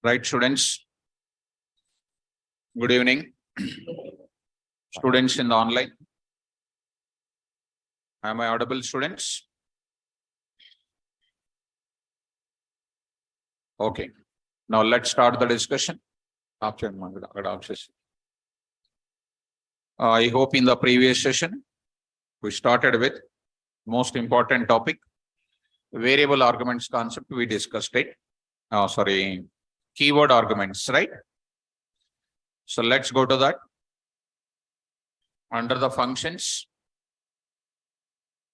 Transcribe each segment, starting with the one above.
Right, students. Good evening. Students in the online. Am I audible, students? Okay. Now let's start the discussion. I hope in the previous session, we started with most important topic, variable arguments concept. We discussed it. Keyword arguments, right? So let's go to that. Under the functions,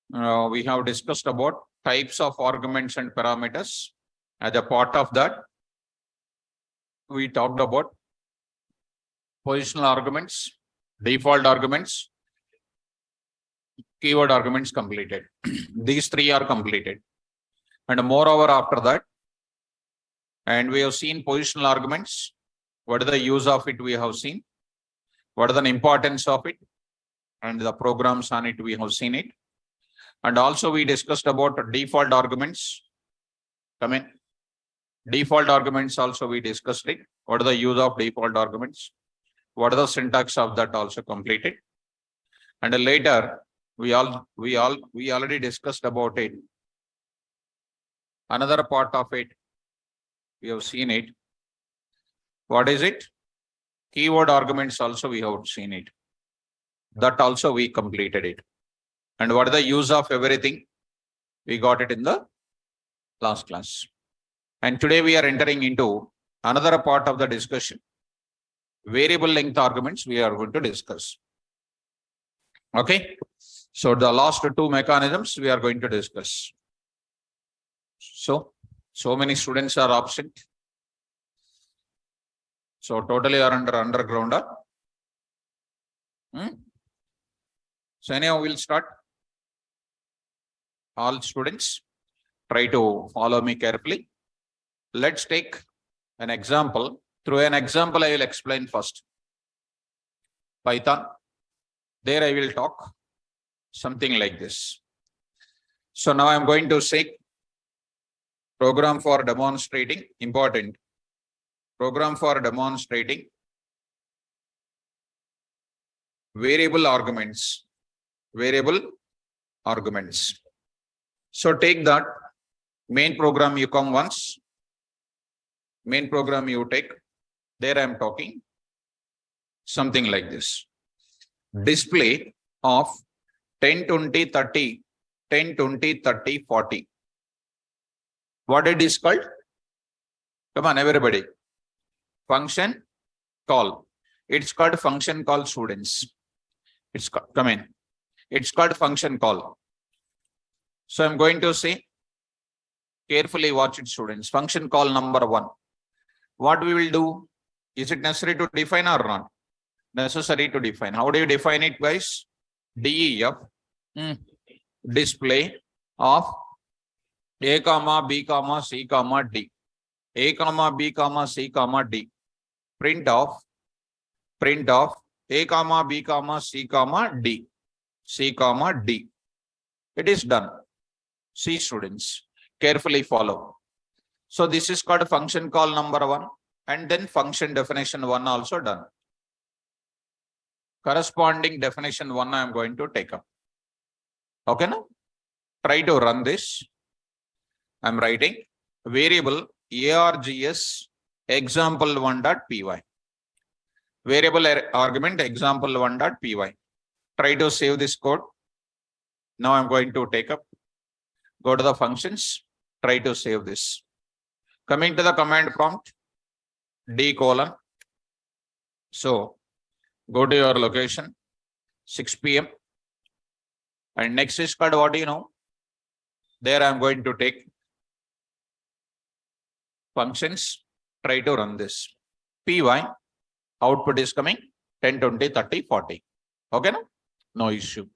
we have discussed about types of arguments and parameters. As a part of that, we talked about positional arguments, default arguments, keyword arguments completed. These three are completed. And moreover, after that, and we have seen positional arguments. What is the use of it we have seen? What is the importance of it? And the programs on it, we have seen it. And also we discussed about default arguments. Come in. Default arguments also we discussed it. What is the use of default arguments? What are the syntax of that also completed? And later we already discussed about it. Another part of it, we have seen it. What is it? Keyword arguments also we have seen it. That also we completed it. And what is the use of everything? We got it in the last class. And today we are entering into another part of the discussion. Variable length arguments we are going to discuss. Okay. So the last two mechanisms we are going to discuss. So many students are absent. So totally are under underground. So anyhow, we'll start. All students, try to follow me carefully. Let's take an example. Through an example, I will explain first. Python. There I will talk something like this. So now I'm going to say program for demonstrating, important. Program for demonstrating variable arguments. Variable arguments. So take that main program you come once. Main program you take. There I am talking something like this. Display of 10, 20, 30, 10, 20, 30, 40. What it is called? Come on, everybody. Function call. It's called function call, students. It's come in. It's called function call. So I'm going to say, carefully watch it, students. Function call number 1. What we will do? Is it necessary to define or not? Necessary to define. How do you define it, guys? DEF display of A, B, C, D. A, B, C, D. Print of A, B, C, D. C, D. It is done. See, students, carefully follow. So this is called function call number 1, and then function definition 1 also done. Corresponding definition 1 I am going to take up. Okay, now try to run this. I am writing variable args example1.py. Variable argument example1.py. Try to save this code. Now I'm going to take up. Go to the functions. Try to save this. Coming to the command prompt, D:. So go to your location, 6 p.m. And next is called what do you know? There I am going to take functions. Try to run this. Py, output is coming 10, 20, 30, 40. Okay, no issue.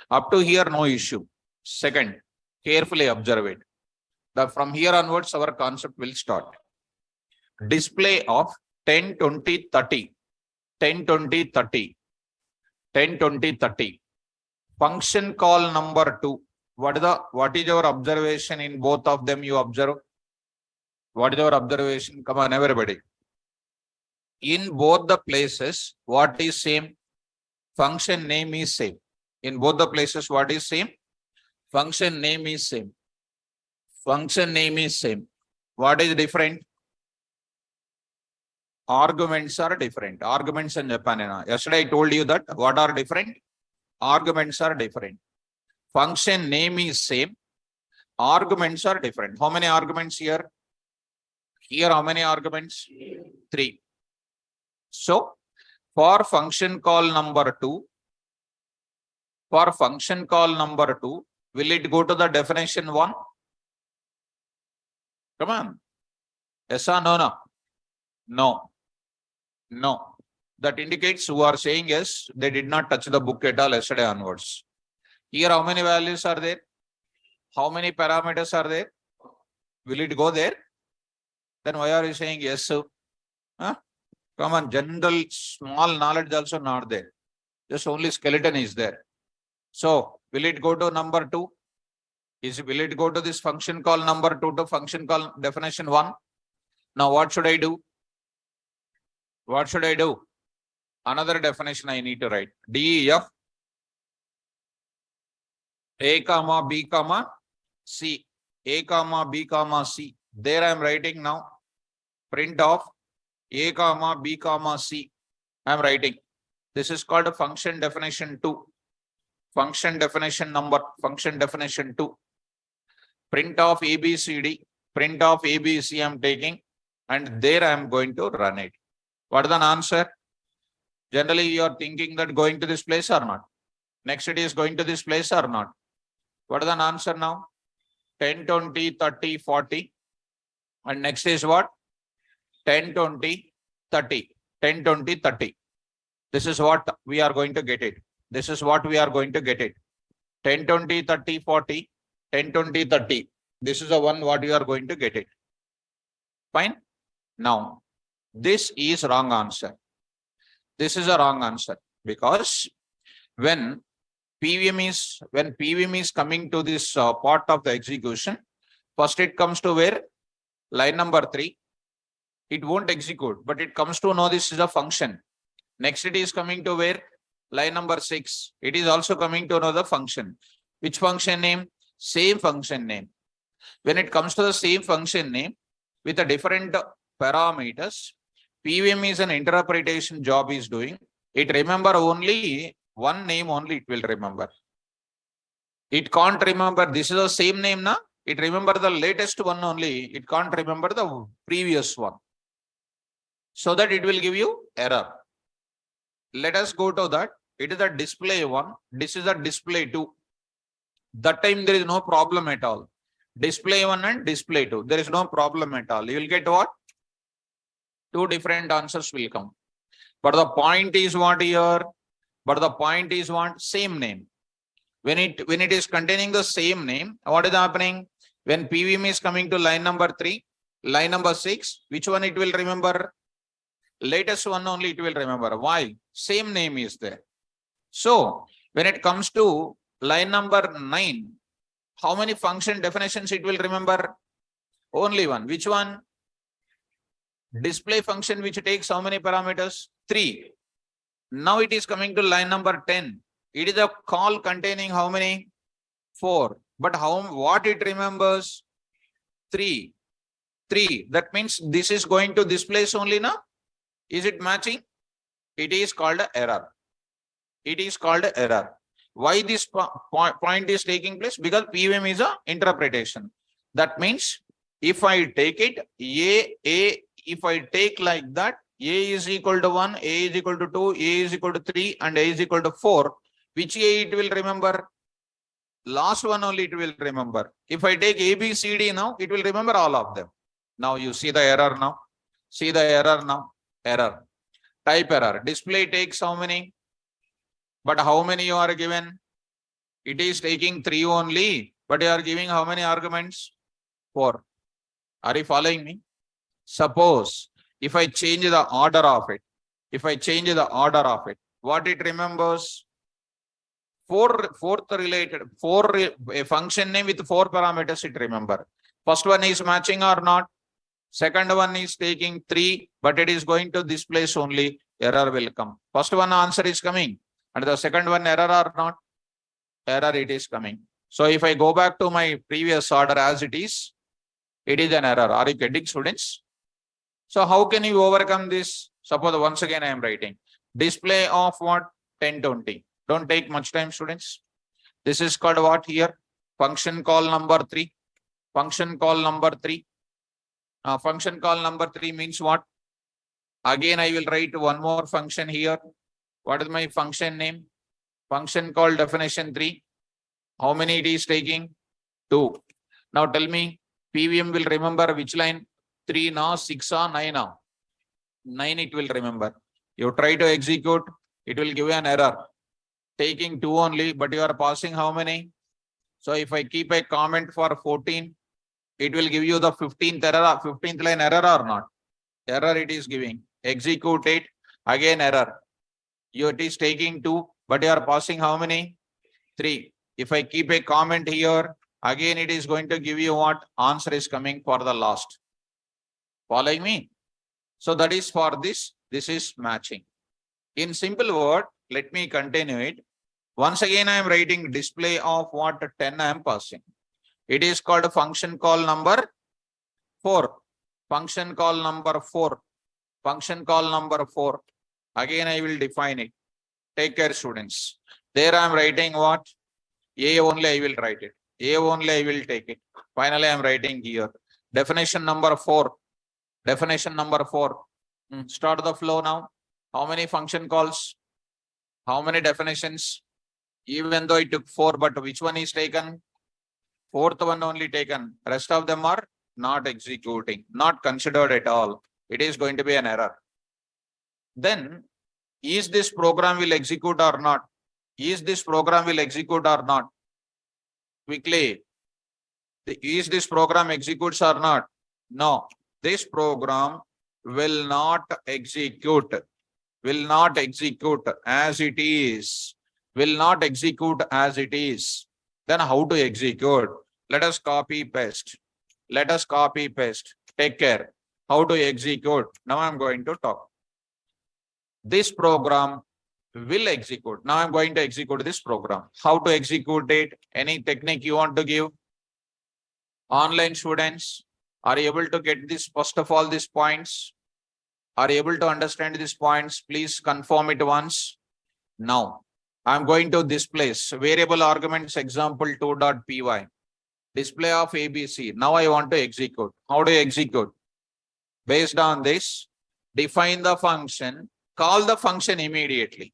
Up to here, no issue. Second, carefully observe it. From here onwards, our concept will start. Display of 10, 20, 30. 10, 20, 30. 10, 20, 30. Function call number 2. What is your observation in both of them? You observe What is your observation? Come on, everybody. In both the places, what is same? Function name is same. In both the places, what is same? Function name is same. Function name is same. What is different? Arguments are different. Arguments in Japan. Yesterday I told you that what are different? Arguments are different. Function name is same. Arguments are different. How many arguments here? Here, how many arguments? 3. So, for function call number 2, will it go to the definition 1? Come on. Yes or no? No. No. That indicates who are saying yes, they did not touch the book at all yesterday onwards. Here, how many values are there? How many parameters are there? Will it go there? Then why are you saying yes? Huh? Come on, general small knowledge also not there. Just only skeleton is there. So, will it go to number 2? Will it go to this function call number 2 to function call definition 1? Now, what should I do? What should I do? Another definition I need to write. DEF A comma B comma C. A comma B comma C. There I am writing now. Print of A comma B comma C. I am writing. This is called a function definition 2. Function definition number. Function definition 2. Print of ABCD. Print of ABC I am taking. And there I am going to run it. What is the answer? Generally, you are thinking that going to this place or not. Next it is going to this place or not. What is the answer now? 10, 20, 30, 40. And next is what? 10, 20, 30. 10, 20, 30. This is what we are going to get it. This is what we are going to get it. 10, 20, 30, 40. 10, 20, 30. This is the one what you are going to get it. Fine. Now, this is wrong answer. This is a wrong answer because when PVM is coming to this part of the execution, first it comes to where? Line number 3. It won't execute, but it comes to know this is a function. Next it is coming to where? Line number 6. It is also coming to know the function. Which function name? Same function name. When it comes to the same function name with a different parameters, PVM is an interpretation job is doing. It remember only one name only it will remember. It can't remember this is the same name na. It remember the latest one only. It can't remember the previous one. So that it will give you error. Let us go to that. It is a display 1. This is a display 2. That time there is no problem at all. Display 1 and display 2. There is no problem at all. You will get what? 2 different answers will come. But the point is what here? But the point is what? Same name. When it is containing the same name, what is happening? When PVM is coming to line number 3, line number 6, which one it will remember? Latest one only it will remember. Why? Same name is there. So, when it comes to line number 9, how many function definitions it will remember? Only one. Which one? Display function which takes how many parameters? 3. Now it is coming to line number 10. It is a call containing how many? 4. But what it remembers? 3. 3. That means this is going to this place only now. Is it matching? It is called an error. It is called an error. Why this point is taking place? Because PVM is a interpretation. That means if I take it, if I take like that, A is equal to 1, A is equal to 2, A is equal to 3, and A is equal to 4, which A it will remember? Last one only it will remember. If I take A, B, C, D now, it will remember all of them. Now you see the error now. See the error now. Error. Type error. Display takes how many? But how many you are given? It is taking 3 only. But you are giving how many arguments? 4. Are you following me? Suppose if I change the order of it, what it remembers? 4 a function name with 4 parameters it remember. First one is matching or not? Second one is taking 3, but it is going to this place only, error will come. First one answer is coming, and the second one error or not? Error it is coming. So if I go back to my previous order as it is an error. Are you getting, students? So how can you overcome this? Suppose once again I am writing display of what? 1020. Don't take much time, students. This is called what here? Function call number 3. Function call number 3. Function call number 3 means what? Again, I will write one more function here. What is my function name? Function call definition 3. How many it is taking? 2. Now tell me, PVM will remember which line? 3 now, 6 or 9 now? 9 it will remember. You try to execute, it will give you an error. Taking 2 only, but you are passing how many? So if I keep a comment for 14, it will give you the 15th error, 15th line error or not? Error it is giving. Execute it, again error. It is taking 2, but you are passing how many? 3. If I keep a comment here, again it is going to give you what? Answer is coming for the last. Following me? So that is for this. This is matching. In simple word, let me continue it. Once again, I am writing display of what? 10 I am passing. It is called function call number 4. Function call number 4. Function call number 4. Again, I will define it. Take care, students. There I am writing what? A only I will write it. A only I will take it. Finally, I am writing here. Definition number 4. Definition number 4. Start the flow now. How many function calls? How many definitions? Even though it took 4, but which one is taken? 4th one only taken. Rest of them are not executing, not considered at all. It is going to be an error. Then, is this program will execute or not? Is this program will execute or not? Quickly. Is this program executes or not? No. This program will not execute. Will not execute as it is. Will not execute as it is. Then how to execute? Let us copy paste. Let us copy paste. Take care. How to execute? Now I am going to talk. This program will execute. Now I am going to execute this program. How to execute it? Any technique you want to give? Online students are able to get this, first of all, these points. Are able to understand these points? Please confirm it once. Now, I'm going to this place. Variable arguments example 2.py. Display of ABC. Now I want to execute. How do you execute? Based on this, define the function, call the function immediately.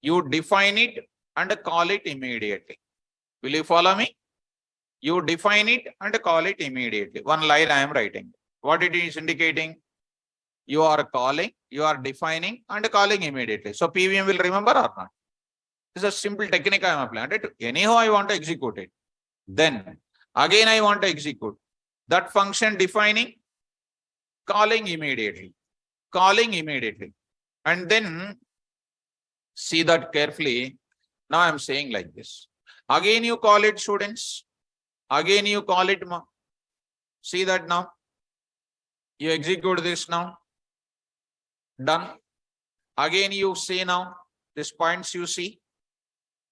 You define it and call it immediately. Will you follow me? You define it and call it immediately. One line I am writing. What it is indicating? You are calling, you are defining and calling immediately. So PVM will remember or not? This is a simple technique I am applying. Anyhow, I want to execute it. Then again, I want to execute that function defining, calling immediately, and then see that carefully. Now I am saying like this. Again, you call it, students. Again, you call it. See that now. You execute this now. Done. Again, you see now. These points you see.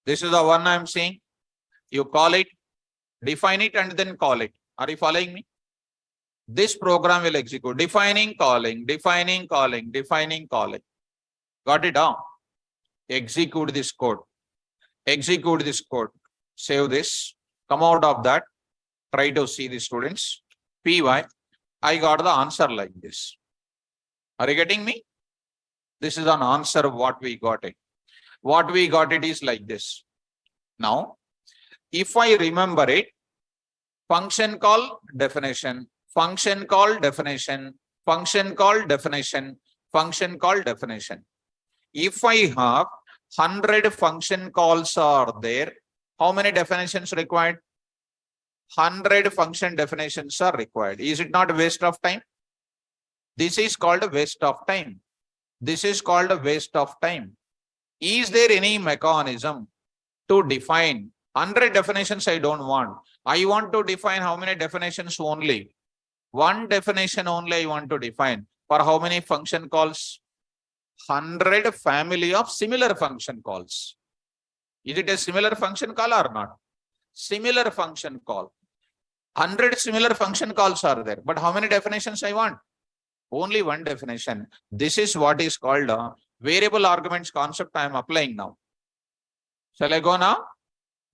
This is the one I am saying. You call it, define it, and then call it. Are you following me? This program will execute. Defining, calling, defining, calling, defining, calling. Got it down? Execute this code. Execute this code. Save this. Come out of that. Try to see the students. PY. I got the answer like this. Are you getting me? This is an answer of what we got it. What we got it is like this. Now, if I remember it, function call definition, function call definition, function call definition, function call definition. If I have 100 function calls are there, how many definitions required? 100 function definitions are required. Is it not a waste of time? This is called a waste of time. This is called a waste of time. Is there any mechanism to define 100 definitions? I don't want. I want to define how many definitions only? One definition only I want to define. For how many function calls? 100 family of similar function calls. Is it a similar function call or not? Similar function call. 100 similar function calls are there. But how many definitions I want? Only one definition. This is what is called a variable arguments concept I am applying now. Shall I go now?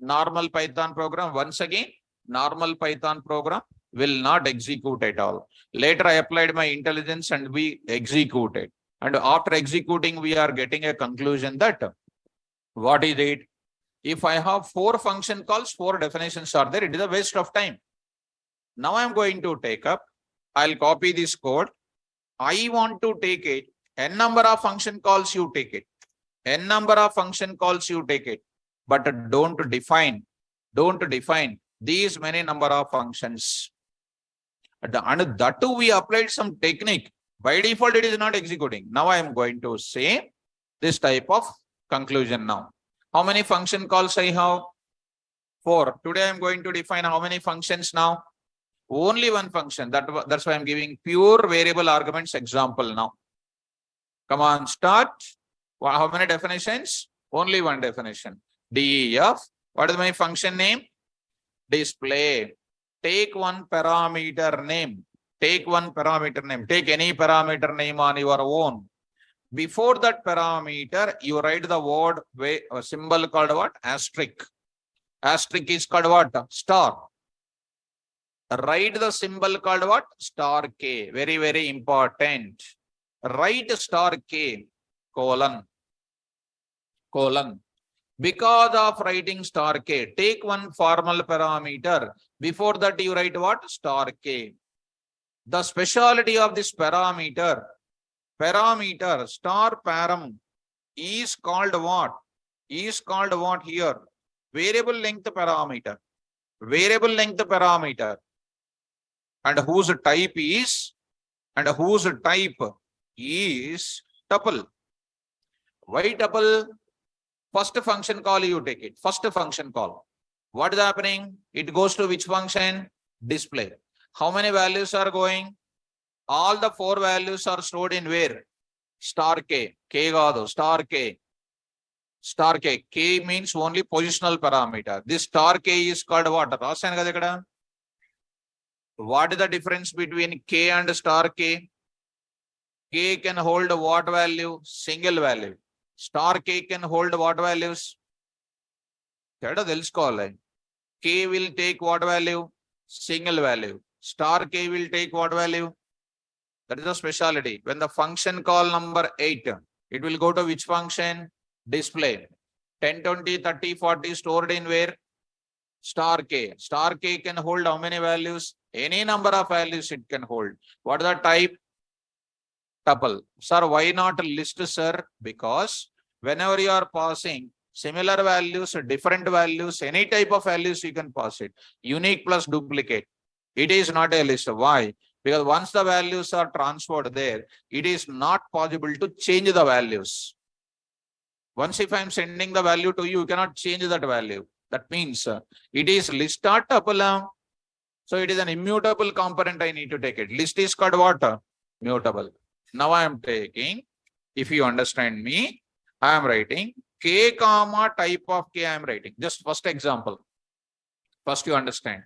Normal Python program. Once again, normal Python program will not execute at all. Later, I applied my intelligence and we executed. And after executing, we are getting a conclusion that what is it? If I have 4 function calls, 4 definitions are there, it is a waste of time. Now I am going to take up, I'll copy this code. I want to take it, n number of function calls you take it. N number of function calls you take it. But don't define these many number of functions. And that too we applied some technique. By default, it is not executing. Now I am going to say this type of conclusion now. How many function calls I have? 4. Today I am going to define how many functions now? Only one function. That's why I'm giving pure variable arguments example now. Come on, start. How many definitions? Only one definition. DEF. What is my function name? Display. Take one parameter name. Take one parameter name. Take any parameter name on your own. Before that parameter, you write the word symbol called what? Asterisk. Asterisk is called what? Star. Write the symbol called what? Star K. Very, very important. Write star K, colon. Because of writing star K, take one formal parameter. Before that, you write what? Star K. The speciality of this parameter star param is called what? Is called what here? Variable length parameter. Variable length parameter. And whose type is tuple. Why tuple? First function call you take it. First function call. What is happening? It goes to which function? Display. How many values are going? All the 4 values are stored in where? Star K. K gado. Star K. Star K. K means only positional parameter. This star K is called what? What is the difference between K and star K? K can hold what value? Single value. Star K can hold what values? K will take what value? Single value. Star K will take what value? That is the speciality. When the function call number 8, it will go to which function? Display. 10, 20, 30, 40 stored in where? Star K. Star K can hold how many values? Any number of values it can hold. What is the type? Tuple. Sir, why not list, sir? Because whenever you are passing similar values, different values, any type of values you can pass it. Unique plus duplicate. It is not a list. Why? Because once the values are transferred there, it is not possible to change the values. Once if I am sending the value to you, you cannot change that value. That means it is list or tuple. So it is an immutable component I need to take it. List is called what? Mutable. Now I am taking, if you understand me, I am writing K comma type of K I am writing. Just first example. First you understand.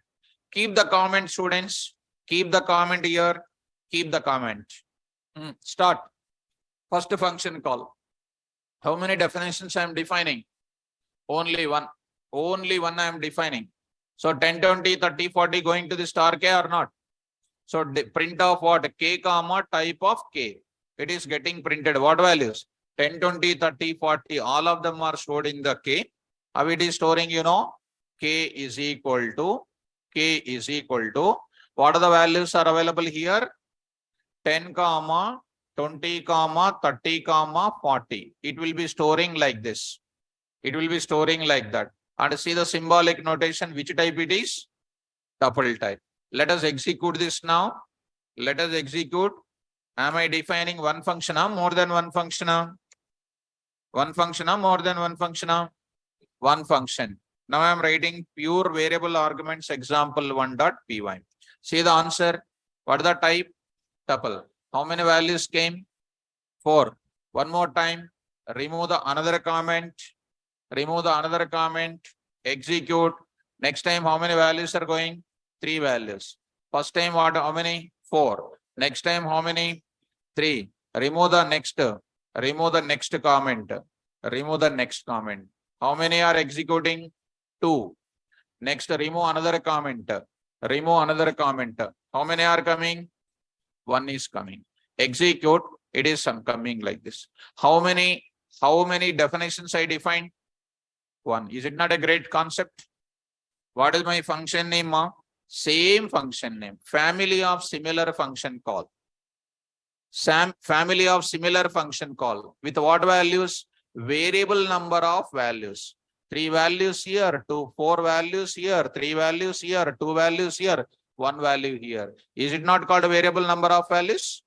Keep the comment, students. Keep the comment here. Keep the comment. Start. First function call. How many definitions I am defining? Only one. Only one I am defining. So 10, 20, 30, 40 going to the star K or not? So print of what? K comma type of K. It is getting printed. What values? 10, 20, 30, 40. All of them are stored in the K. How it is storing, you know? K is equal to. What are the values are available here? 10 comma 20 comma 30 comma 40. It will be storing like this. It will be storing like that. And see the symbolic notation, which type it is? Tuple type. Let us execute this now. Let us execute. Am I defining one function or more than one function? One function or more than one function? One function. Now I am writing pure variable arguments example 1.py. See the answer. What is the type? Tuple. How many values came? 4. One more time. Remove the another comment. Remove the another comment. Execute. Next time, how many values are going? 3 values. First time, what? How many? 4. Next time, how many? 3. Remove the next. Remove the next comment. Remove the next comment. How many are executing? 2. Next, remove another comment. Remove another comment. How many are coming? 1 is coming. Execute. It is coming like this. How many definitions I defined? 1. Is it not a great concept? What is my function name? Same function name. Family of similar function call. Family of similar function call. With what values? Variable number of values. 3 values here, 4 values here, 3 values here, 2 values here, 1 value here. Is it not called a variable number of values?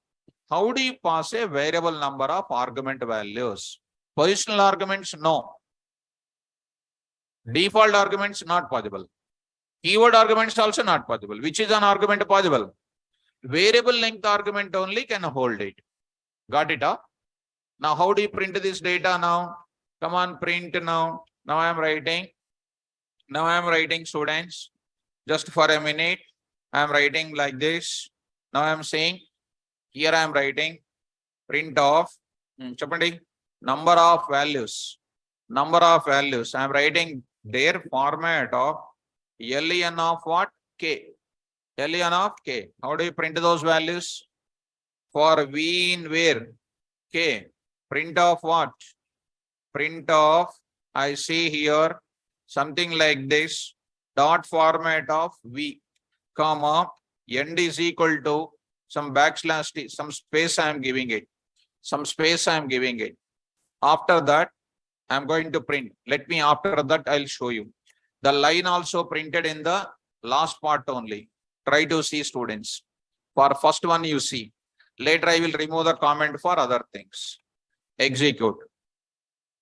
How do you pass a variable number of argument values? Positional arguments, no. Default arguments, not possible. Keyword arguments also not possible. Which is an argument possible? Variable length argument only can hold it. Got it? Huh? Now, how do you print this data now? Come on, print now. Now I am writing. Now I am writing, students. Just for a minute, I am writing like this. Now I am saying, here I am writing print of number of values. Number of values. I am writing their format of len of what? K. len of K. How do you print those values? For V in where? K. Print of what? Print of, I see here something like this. Dot format of V, comma, end is equal to some backslash T, some space I am giving it. Some space I am giving it. After that, I am going to print. Let me, after that, I'll show you. The line also printed in the last part only. Try to see, students. For first one you see. Later I will remove the comment for other things. Execute.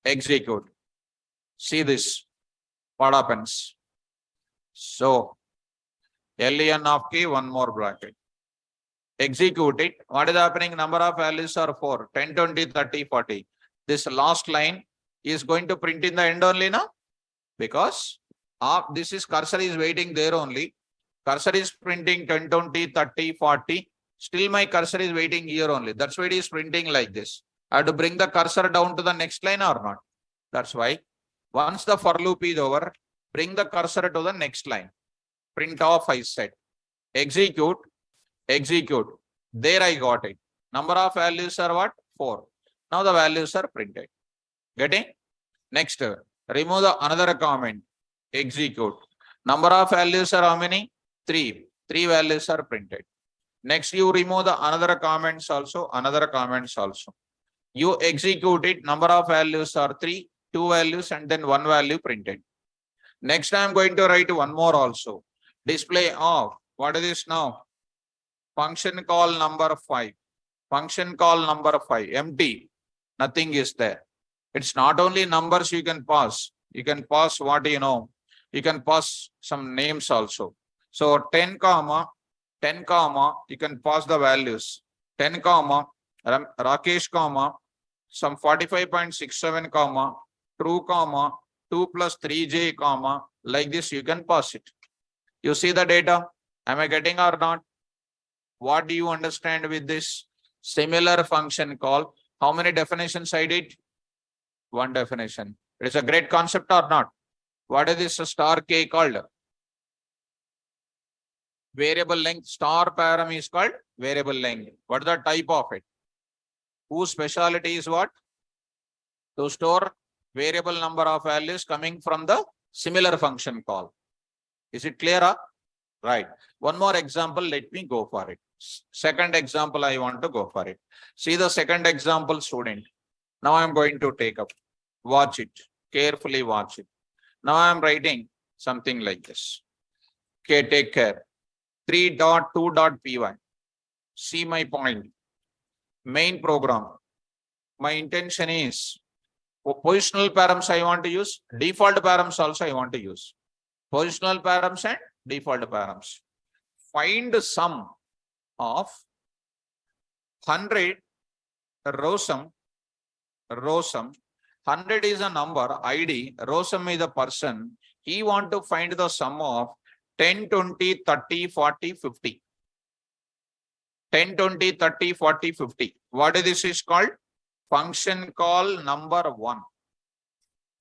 Execute. See this. What happens? So, len of K, one more bracket. Execute it. What is happening? Number of values are 4. 10, 20, 30, 40. This last line is going to print in the end only now. Because this is cursor is waiting there only. Cursor is printing 10, 20, 30, 40. Still my cursor is waiting here only. That's why it is printing like this. I have to bring the cursor down to the next line or not. That's why once the for loop is over, bring the cursor to the next line. Print off I said. Execute. Execute. There I got it. Number of values are what? 4. Now the values are printed. Getting? Next, remove the another comment. Execute. Number of values are how many? 3. 3 values are printed. Next, you remove the another comments also. Another comments also. You execute it. Number of values are 3. 2 values and then 1 value printed. Next, I am going to write one more also. Display of. What is this now? Function call number 5. Function call number 5. Empty. Nothing is there. It's not only numbers you can pass. You can pass what you know. You can pass some names also. So 10 comma, you can pass the values. 10 comma, Rakesh comma, some 45.67 comma, true comma, 2 plus 3j comma, like this you can pass it. You see the data? Am I getting or not? What do you understand with this? Similar function call. How many definitions I did? 1 definition. It's a great concept or not? What is this star K called? Variable length. Star param is called variable length. What is the type of it? Whose speciality is what? To store variable number of values coming from the similar function call. Is it clear? Right. One more example. Let me go for it. Second example, I want to go for it. See the second example, student. Now I am going to take up. Watch it. Carefully watch it. Now I am writing something like this. Okay, take care. 3.2.py. See my point. Main program. My intention is positional params I want to use. Default params also I want to use. Positional params and default params. Find sum of 100 row sum. 100 is a number, ID, row sum is a person. He want to find the sum of 10, 20, 30, 40, 50. 10, 20, 30, 40, 50. What is this is called? Function call number 1.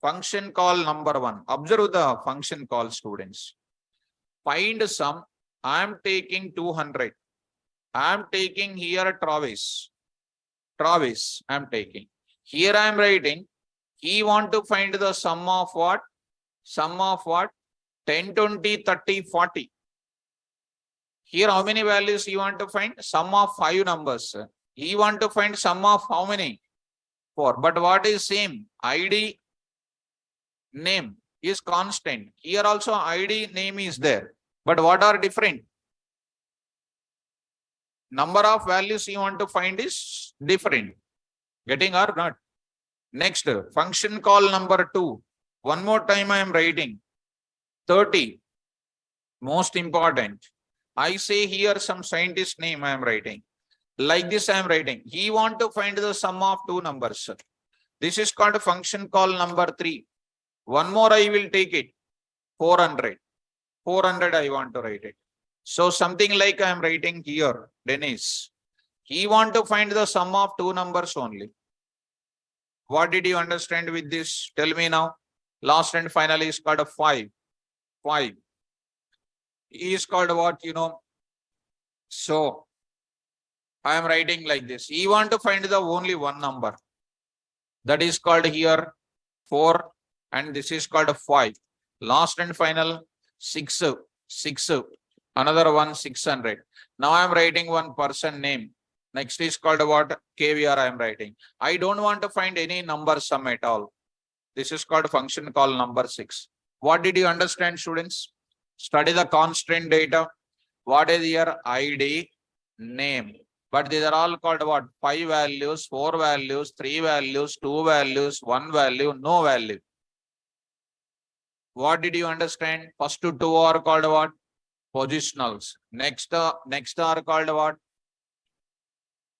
Function call number 1. Observe the function call, students. Find sum. I am taking 200. I am taking here Travis. Travis, I am taking. Here I am writing. He want to find the sum of what? Sum of what? 10, 20, 30, 40. Here how many values you want to find? Sum of 5 numbers. He want to find sum of how many? 4. But what is same? ID name is constant. Here also ID name is there. But what are different? Number of values you want to find is different. Getting or not? Next, function call number 2. One more time I am writing. 30. Most important. I say here some scientist name I am writing. Like this I am writing. He want to find the sum of 2 numbers. This is called a function call number 3. One more I will take it. 400. 400 I want to write it. So something like I am writing here, Dennis. He want to find the sum of 2 numbers only. What did you understand with this? Tell me now. Last and final is called a 5. 5. He is called what, you know? So I am writing like this. He want to find the only one number. That is called here 4 and this is called a 5. Last and final 6. 6. Another one 600. Now I am writing one person name. Next is called what? KVR I am writing. I don't want to find any number sum at all. This is called function call number 6. What did you understand, students? Study the constant data. What is your ID name? But these are all called what? 5 values, 4 values, 3 values, 2 values, 1 value, no value. What did you understand? First 2 are called what? Positionals. Next are called what?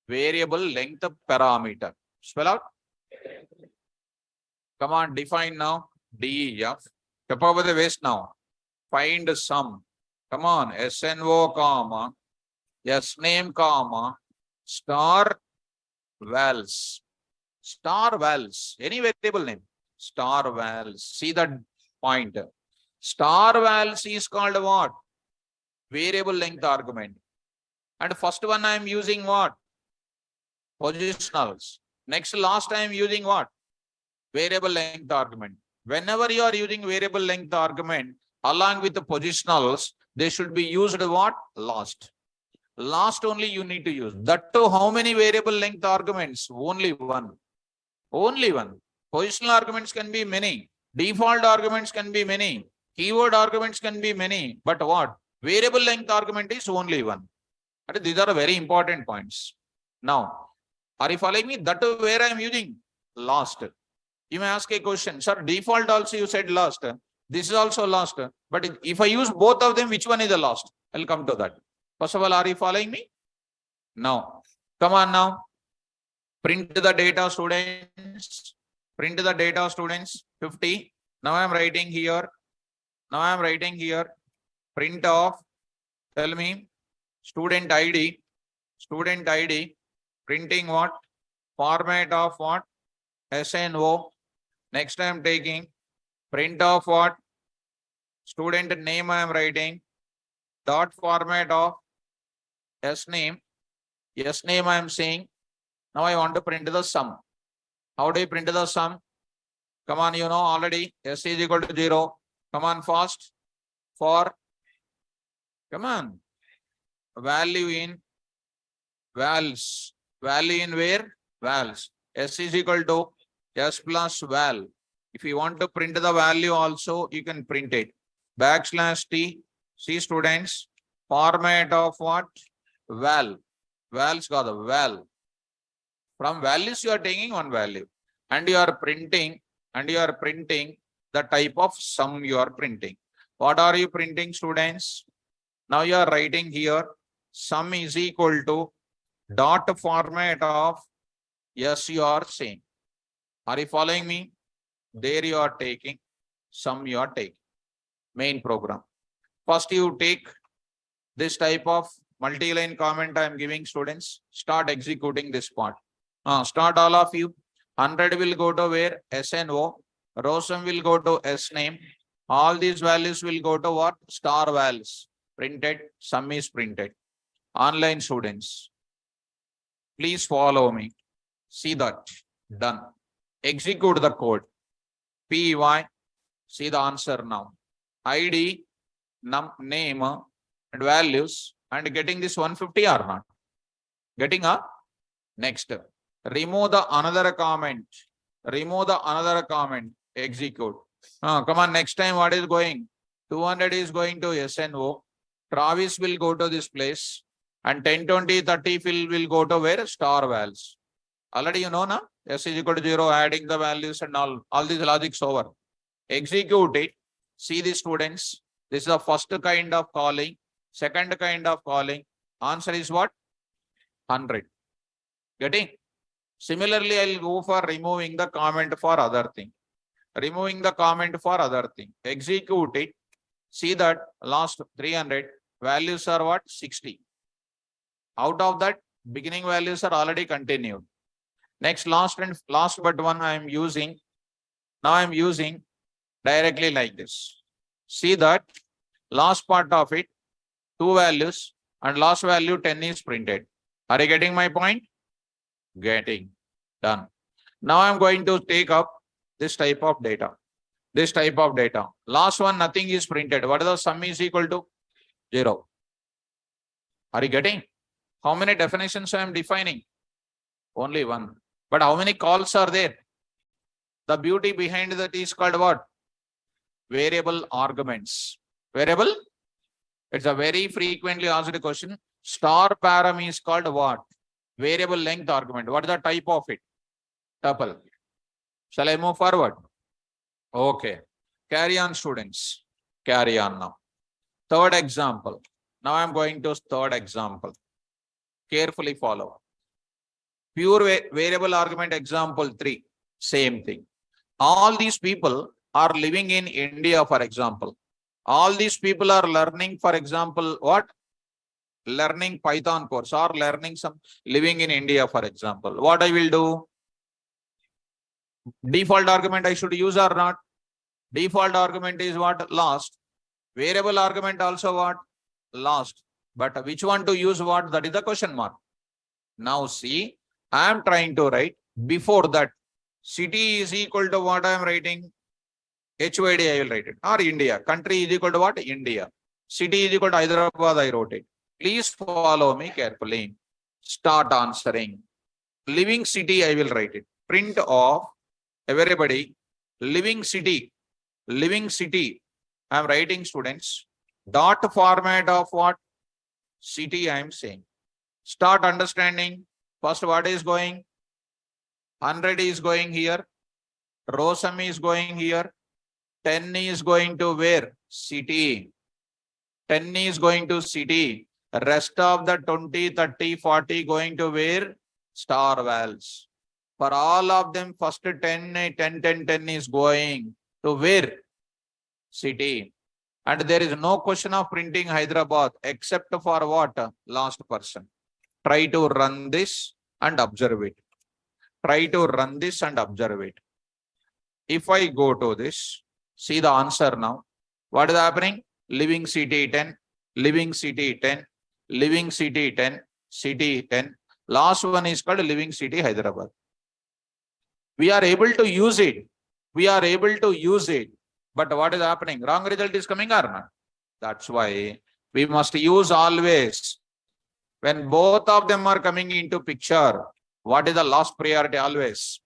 Variable length parameter. Spell out. Come on, define now. DEF. Step over the waist now. Find sum. Come on. SNO, comma. SName, comma. Star vals. Star vals. Any variable name. Star vals. See that point. Star vals is called what? Variable length argument. And first one I am using what? Positionals. Next, last I am using what? Variable length argument. Whenever you are using variable length argument along with the positionals, they should be used what? Last. Last only you need to use. That too, how many variable length arguments? Only one. Only one. Positional arguments can be many. Default arguments can be many. Keyword arguments can be many. But what? Variable length argument is only one. And these are very important points. Now, are you following me? That too, where I am using? Last. You may ask a question. Sir, default also you said last. This is also last. But if I use both of them, which one is the last? I'll come to that. First of all, are you following me? Now, come on now. Print the data, students. Print the data, students. 50. Now I am writing here. Now I am writing here. Print of. Tell me. Student ID. Student ID. Printing what? Format of what? SNO. Next I am taking. Print of what? Student name I am writing. Dot format of SName. SName I am saying. Now I want to print the sum. How do you print the sum? Come on, you know already. S is equal to 0. Come on, fast. For. Come on. Value in vals. Value in where? Vals. S is equal to S plus val. If you want to print the value also, you can print it. \T. See, students. Format of what? Val. Vals got the val. From values you are taking one value. And you are printing. The type of sum you are printing. What are you printing, students? Now you are writing here sum is equal to dot format of yes, you are saying. Are you following me? There you are taking, sum you are taking. Main program. First you take this type of multi-line comment I am giving students. Start executing this part. Start all of you. 100 will go to where? SNO. Row sum will go to S name. All these values will go to what? Star values. Printed, sum is printed. Online students, please follow me. See that. Done. Execute the code. PY. See the answer now. ID, name, and values, and getting this 150 or not? Getting a next. Remove the another comment. Remove the another comment. Execute. Come on, next time what is going? 200 is going to SNO. Travis will go to this place. And 10, 20, 30 will go to where? Star values. Already you know, na? S is equal to 0, adding the values and all these logics over. Execute it. See the students. This is the first kind of calling. Second kind of calling. Answer is what? 100. Getting? Similarly, I'll go for removing the comment for other thing. Removing the comment for other thing. Execute it. See that last 300 values are what? 60. Out of that, beginning values are already continued. Next, last but one I am using. Now I am using directly like this. See that last part of it, 2 values and last value 10 is printed. Are you getting my point? Getting. Done. Now I am going to take up this type of data. This type of data. Last one, nothing is printed. What is the sum is equal to? 0. Are you getting? How many definitions I am defining? Only one. But how many calls are there? The beauty behind that is called what? Variable arguments. Variable? It's a very frequently asked question. Star param is called what? Variable length argument. What is the type of it? Tuple. Shall I move forward? Okay. Carry on, students. Carry on now. Third example. Now I am going to third example. Carefully follow. Pure variable argument example 3. Same thing. All these people are living in India, for example. All these people are learning, for example, what? Learning Python course or learning some living in India, for example. What I will do? Default argument I should use or not? Default argument is what? Last. Variable argument also what? Last. But which one to use what? That is the question mark. Now see, I am trying to write before that. City is equal to what I am writing? HYD I will write it. Or India. Country is equal to what? India. City is equal to Hyderabad I wrote it. Please follow me carefully. Start answering. Living city I will write it. Print of everybody. Living city. Living city. I am writing, students. Dot format of what? City I am saying. Start understanding. First what is going? 100 is going here. Row sum is going here. 10 is going to where? City. 10 is going to city. Rest of the 20, 30, 40 going to where? Star vals. For all of them, first 10 is going to where? City. And there is no question of printing Hyderabad except for what? Last person. Try to run this and observe it. Try to run this and observe it. If I go to this, see the answer now. What is happening? Living city 10, living city 10, living city 10, city 10. Last one is called living city Hyderabad. We are able to use it. We are able to use it. But what is happening? Wrong result is coming or not? That's why we must use always. When both of them are coming into picture, what is the last priority always?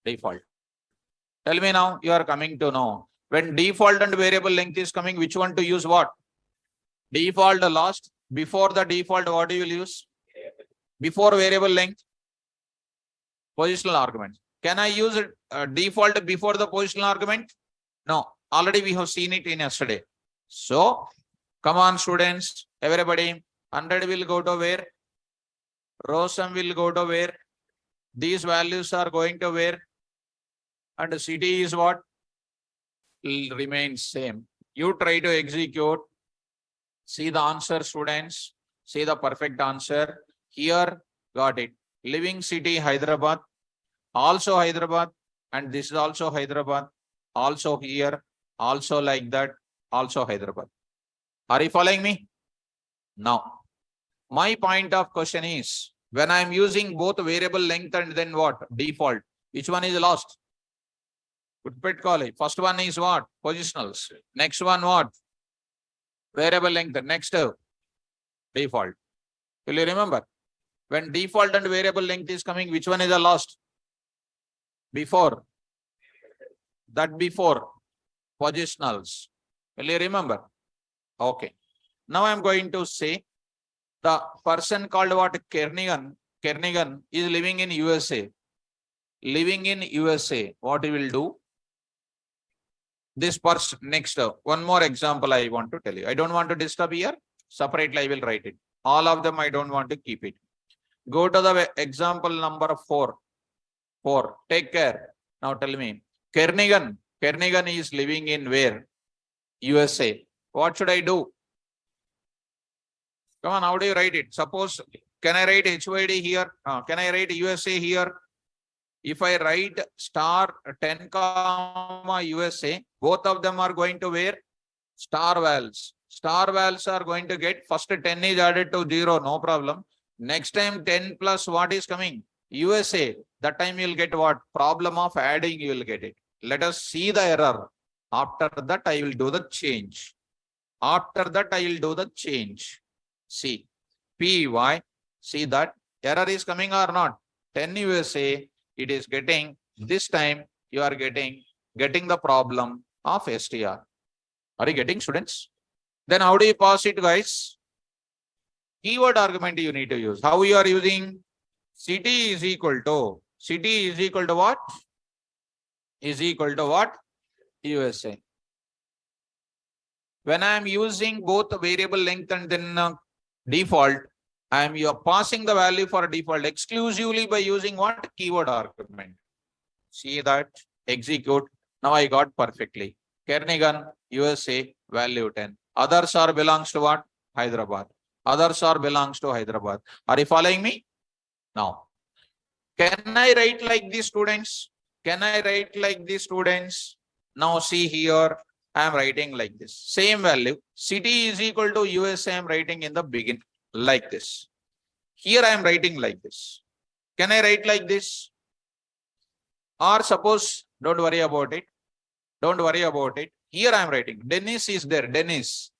Default. Tell me now, you are coming to know. When default and variable length is coming, which one to use what? Default last. Before the default, what do you will use? Before variable length? Positional argument. Can I use default before the positional argument? No. Already we have seen it in yesterday. So, come on students, everybody. 100 will go to where? Row sum will go to where? These values are going to where? And city is what? Will remain same. You try to execute. See the answer, students. See the perfect answer. Here, got it. Living city, Hyderabad. Also Hyderabad. And this is also Hyderabad. Also here. Also like that. Also Hyderabad. Are you following me? Now, my point of question is, when I am using both variable length and then what? Default. Which one is lost? First one is what? Positionals. Next one what? Variable length. Next default. Will you remember? When default and variable length is coming, which one is the lost? Before. That before. Positionals. Will you remember? Okay. Now I am going to say the person called what? Kernighan. Kernighan is living in USA. Living in USA. What he will do? This person next. One more example I want to tell you. I don't want to disturb here. Separately I will write it. All of them I don't want to keep it. Go to the example number 4. 4. Take care. Now tell me. Kernighan. Kernighan is living in where? USA. What should I do? Come on, how do you write it? Suppose, can I write HYD here? Can I write USA here? If I write star 10 comma USA, both of them are going to where? Star vals. Star vals are going to get first 10 is added to 0, no problem. Next time 10 plus what is coming? USA. That time you will get what? Problem of adding, you will get it. Let us see the error. After that, I will do the change. After that, I will do the change. See, PY, see that error is coming or not? 10 USA, it is getting, this time you are getting the problem of str. Are you getting, students? Then how do you pass it, guys? Keyword argument you need to use. How you are using? City is equal to what? Is equal to what? USA. When I am using both the variable length and then default, you are passing the value for default exclusively by using what? Keyword argument. See that? Execute. Now I got perfectly. Kernighan, USA, value 10. Others are belongs to what? Hyderabad. Others are belongs to Hyderabad. Are you following me? Now, can I write like these, students? Can I write like these, students? Now see here, I am writing like this. Same value. City is equal to USA. I am writing in the beginning like this. Here I am writing like this. Can I write like this? Or suppose, don't worry about it. Don't worry about it. Here I am writing. Dennis is there. Dennis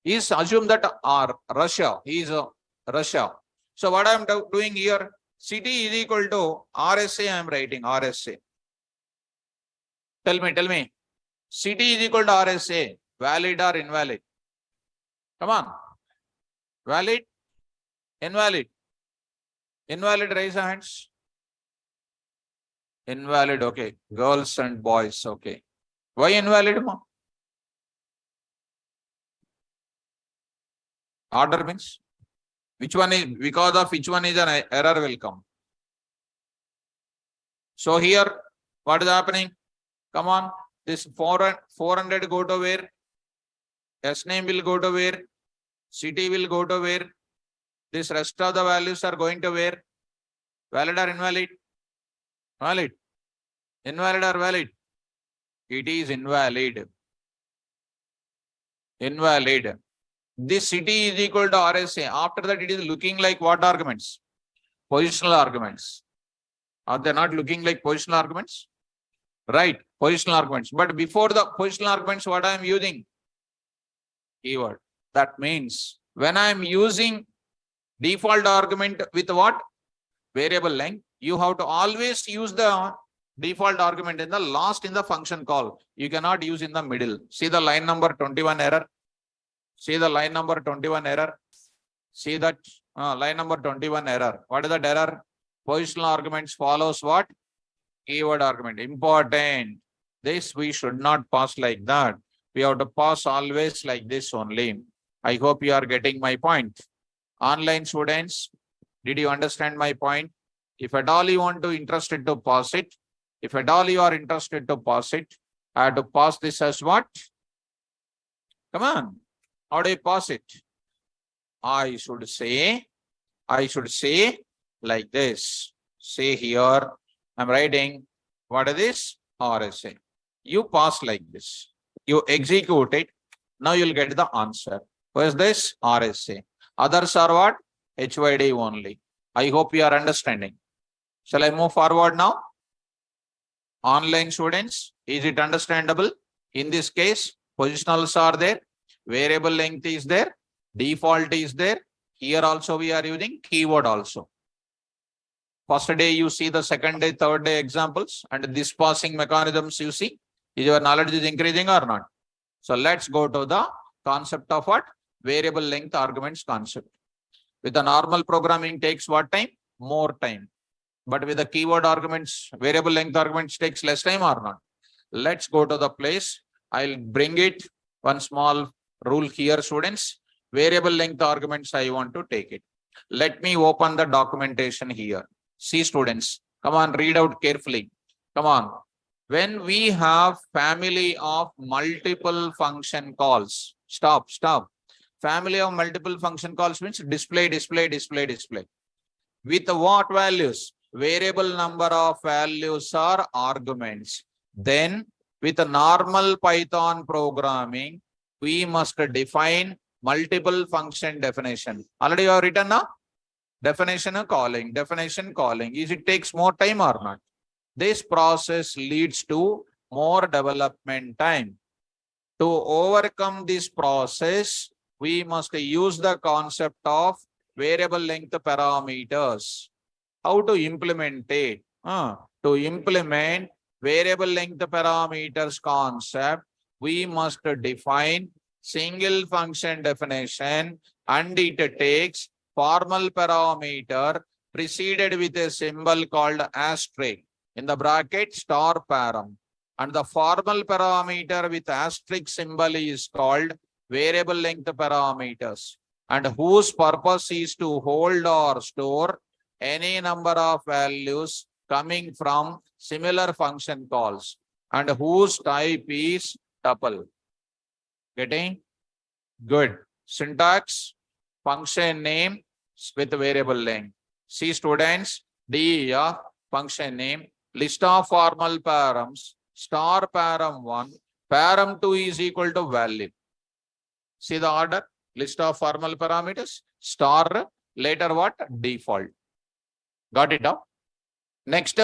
is assume that Russia. He is Russia. So what I am doing here? City is equal to RSA. I am writing RSA. Tell me. City is equal to RSA. Valid or invalid? Come on. Valid? Invalid? Invalid, raise your hands. Invalid, okay. Girls and boys, okay. Why invalid, ma? Order means? Which one is, because of which one is an error will come. So here, what is happening? Come on. This 400 go to where? S name will go to where? City will go to where? This rest of the values are going to where? Valid or invalid? Valid. Invalid or valid? It is invalid. Invalid. This city is equal to RSA. After that, it is looking like what arguments? Positional arguments. Are they not looking like positional arguments? Right, positional arguments. But before the positional arguments, what I am using? Keyword. That means when I am using default argument with what? Variable length, you have to always use the default argument in the last in the function call. You cannot use in the middle. See the line number 21 error. See the line number 21 error. See that line number 21 error. What is that error? Positional arguments follows what? Keyword argument. Important. This we should not pass like that. We have to pass always like this only. I hope you are getting my point. Online students, did you understand my point? If at all you want to interested to pass it, if at all you are interested to pass it, I have to pass this as what? Come on. How do you pass it? I should say like this. Say here, I'm writing, what is this? RSA. You pass like this. You execute it. Now you'll get the answer. What is this? RSA. Others are what? HYD only. I hope you are understanding. Shall I move forward now? Online students, is it understandable? In this case, positionals are there, variable length is there, default is there. Here also we are using keyword also. First day you see the second day, third day examples, and this passing mechanisms you see. Is your knowledge is increasing or not? So let's go to the concept of what? Variable length arguments concept. With the normal programming takes what time? More time. But with the keyword arguments, variable length arguments takes less time or not? Let's go to the place. I'll bring it. One small rule here, students. Variable length arguments, I want to take it. Let me open the documentation here. See, students, come on, read out carefully. Come on. When we have family of multiple function calls, stop. Family of multiple function calls means display. With what values? Variable number of values are arguments. Then with a normal Python programming, we must define multiple function definition. Already you have written now? Definition calling. Is it takes more time or not? This process leads to more development time. To overcome this process, we must use the concept of variable length parameters. How to implement it? To implement variable length parameters concept, we must define single function definition, and it takes formal parameter preceded with a symbol called asterisk, in the bracket star param, and the formal parameter with asterisk symbol is called variable length parameters, and whose purpose is to hold or store any number of values coming from similar function calls, and whose type is tuple. Getting? Good. Syntax, function name with variable length. See, students, DEF, function name, list of formal params, star param 1, param 2 is equal to value. See the order? List of formal parameters, star, later what? Default. Got it up? Next,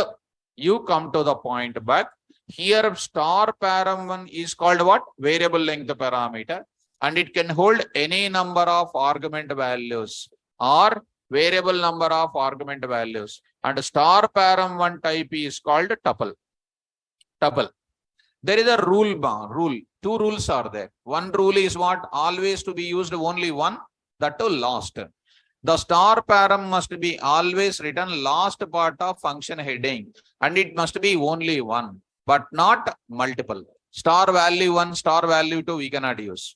you come to the point back. Here, star param 1 is called what? Variable length parameter, and it can hold any number of argument values or variable number of argument values. And star param 1 type is called tuple. There is a rule. Two rules are there. One rule is what? Always to be used only one, that to last. The star param must be always written last part of function heading, and it must be only one, but not multiple. Star value 1, star value 2, we cannot use.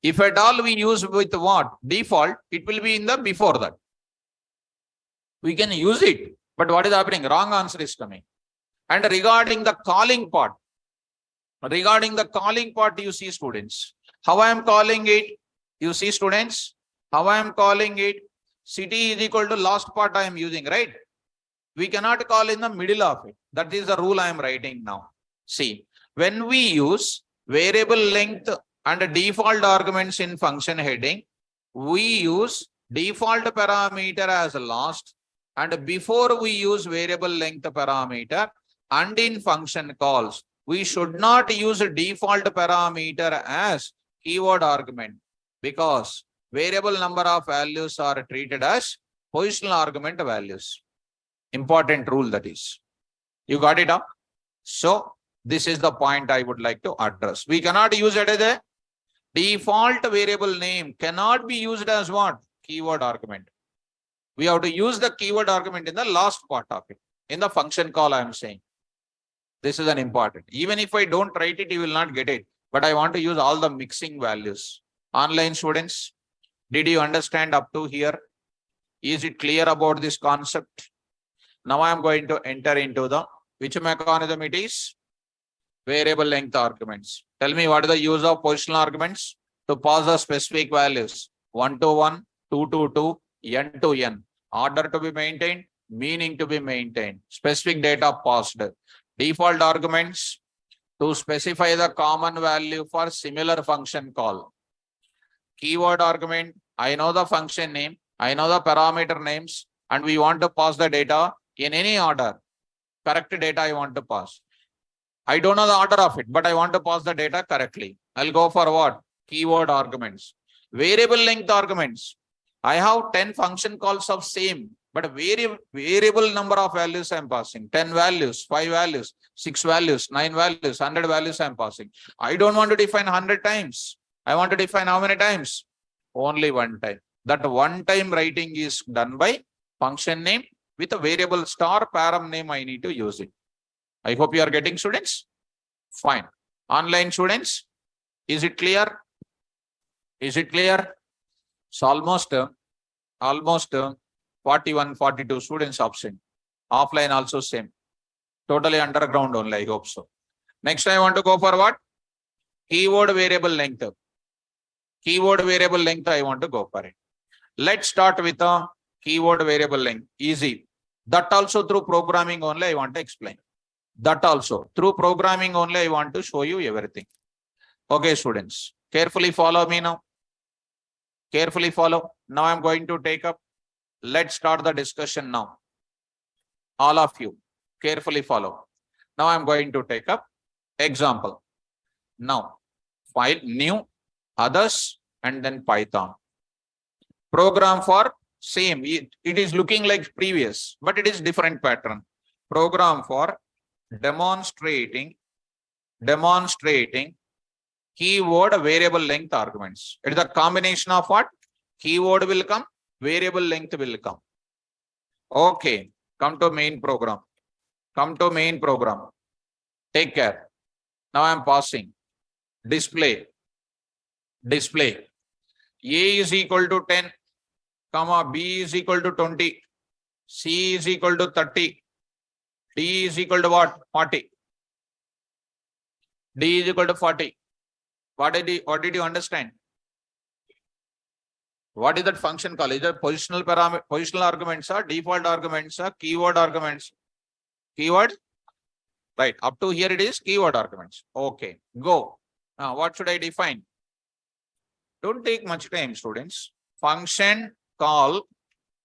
If at all we use with what? Default, it will be in the before that. We can use it, but what is happening? Wrong answer is coming. And regarding the calling part, you see, students, how I am calling it? You see, students, how I am calling it? City is equal to last part I am using, right? We cannot call in the middle of it. That is the rule I am writing now. See, when we use variable length and default arguments in function heading, we use default parameter as last, and before we use variable length parameter, and in function calls, we should not use a default parameter as keyword argument, because variable number of values are treated as positional argument values. Important rule that is. You got it up? So this is the point I would like to address. We cannot use it as a default variable name, cannot be used as what? Keyword argument. We have to use the keyword argument in the last part of it. In the function call, I am saying. This is an important. Even if I don't write it, you will not get it. But I want to use all the mixing values. Online students, Did you understand up to here? Is it clear about this concept? Now I am going to enter into the which mechanism it is? Variable length arguments. Tell me what is the use of positional arguments? To pass the specific values 1 to 1, 2 to 2, n to n. Order to be maintained, meaning to be maintained. Specific data passed. Default arguments to specify the common value for similar function call. Keyword argument, I know the function name, I know the parameter names, and we want to pass the data in any order. Correct data I want to pass. I don't know the order of it, but I want to pass the data correctly. I'll go for what? Keyword arguments. Variable length arguments. I have 10 function calls of same, but a variable number of values I'm passing. 10 values, 5 values, 6 values, 9 values, 100 values I'm passing. I don't want to define 100 times. I want to define how many times? Only one time. That one time writing is done by function name with a variable star param name. I need to use it. I hope you are getting, students. Fine. Online students, is it clear? Is it clear? So almost 41, 42 students absent. Offline also same. Totally underground only, I hope so. Next I want to go for what? Keyword variable length. Keyword variable length I want to go for it. Let's start with a keyword variable length. Easy. That also through programming only I want to explain. That also through programming only I want to show you everything. Okay, students, carefully follow me now. Carefully follow. Now I'm going to take up. Let's start the discussion now. All of you carefully follow. Now I'm going to take up example. Now file new, others, and then Python. Program for same. It is looking like previous, but it is different pattern. Program for demonstrating keyword variable length arguments. It is a combination of what? Keyword will come, variable length will come. Okay, come to main program. Come to main program. Take care. Now I am passing. Display. A is equal to 10, comma B is equal to 20, C is equal to 30, D is equal to what? 40. D is equal to 40. What did you understand? What is that function called? Is that positional arguments or default arguments or keyword arguments? Keyword? Right. Up to here it is keyword arguments. Okay. Go. Now what should I define? Don't take much time, students. Function call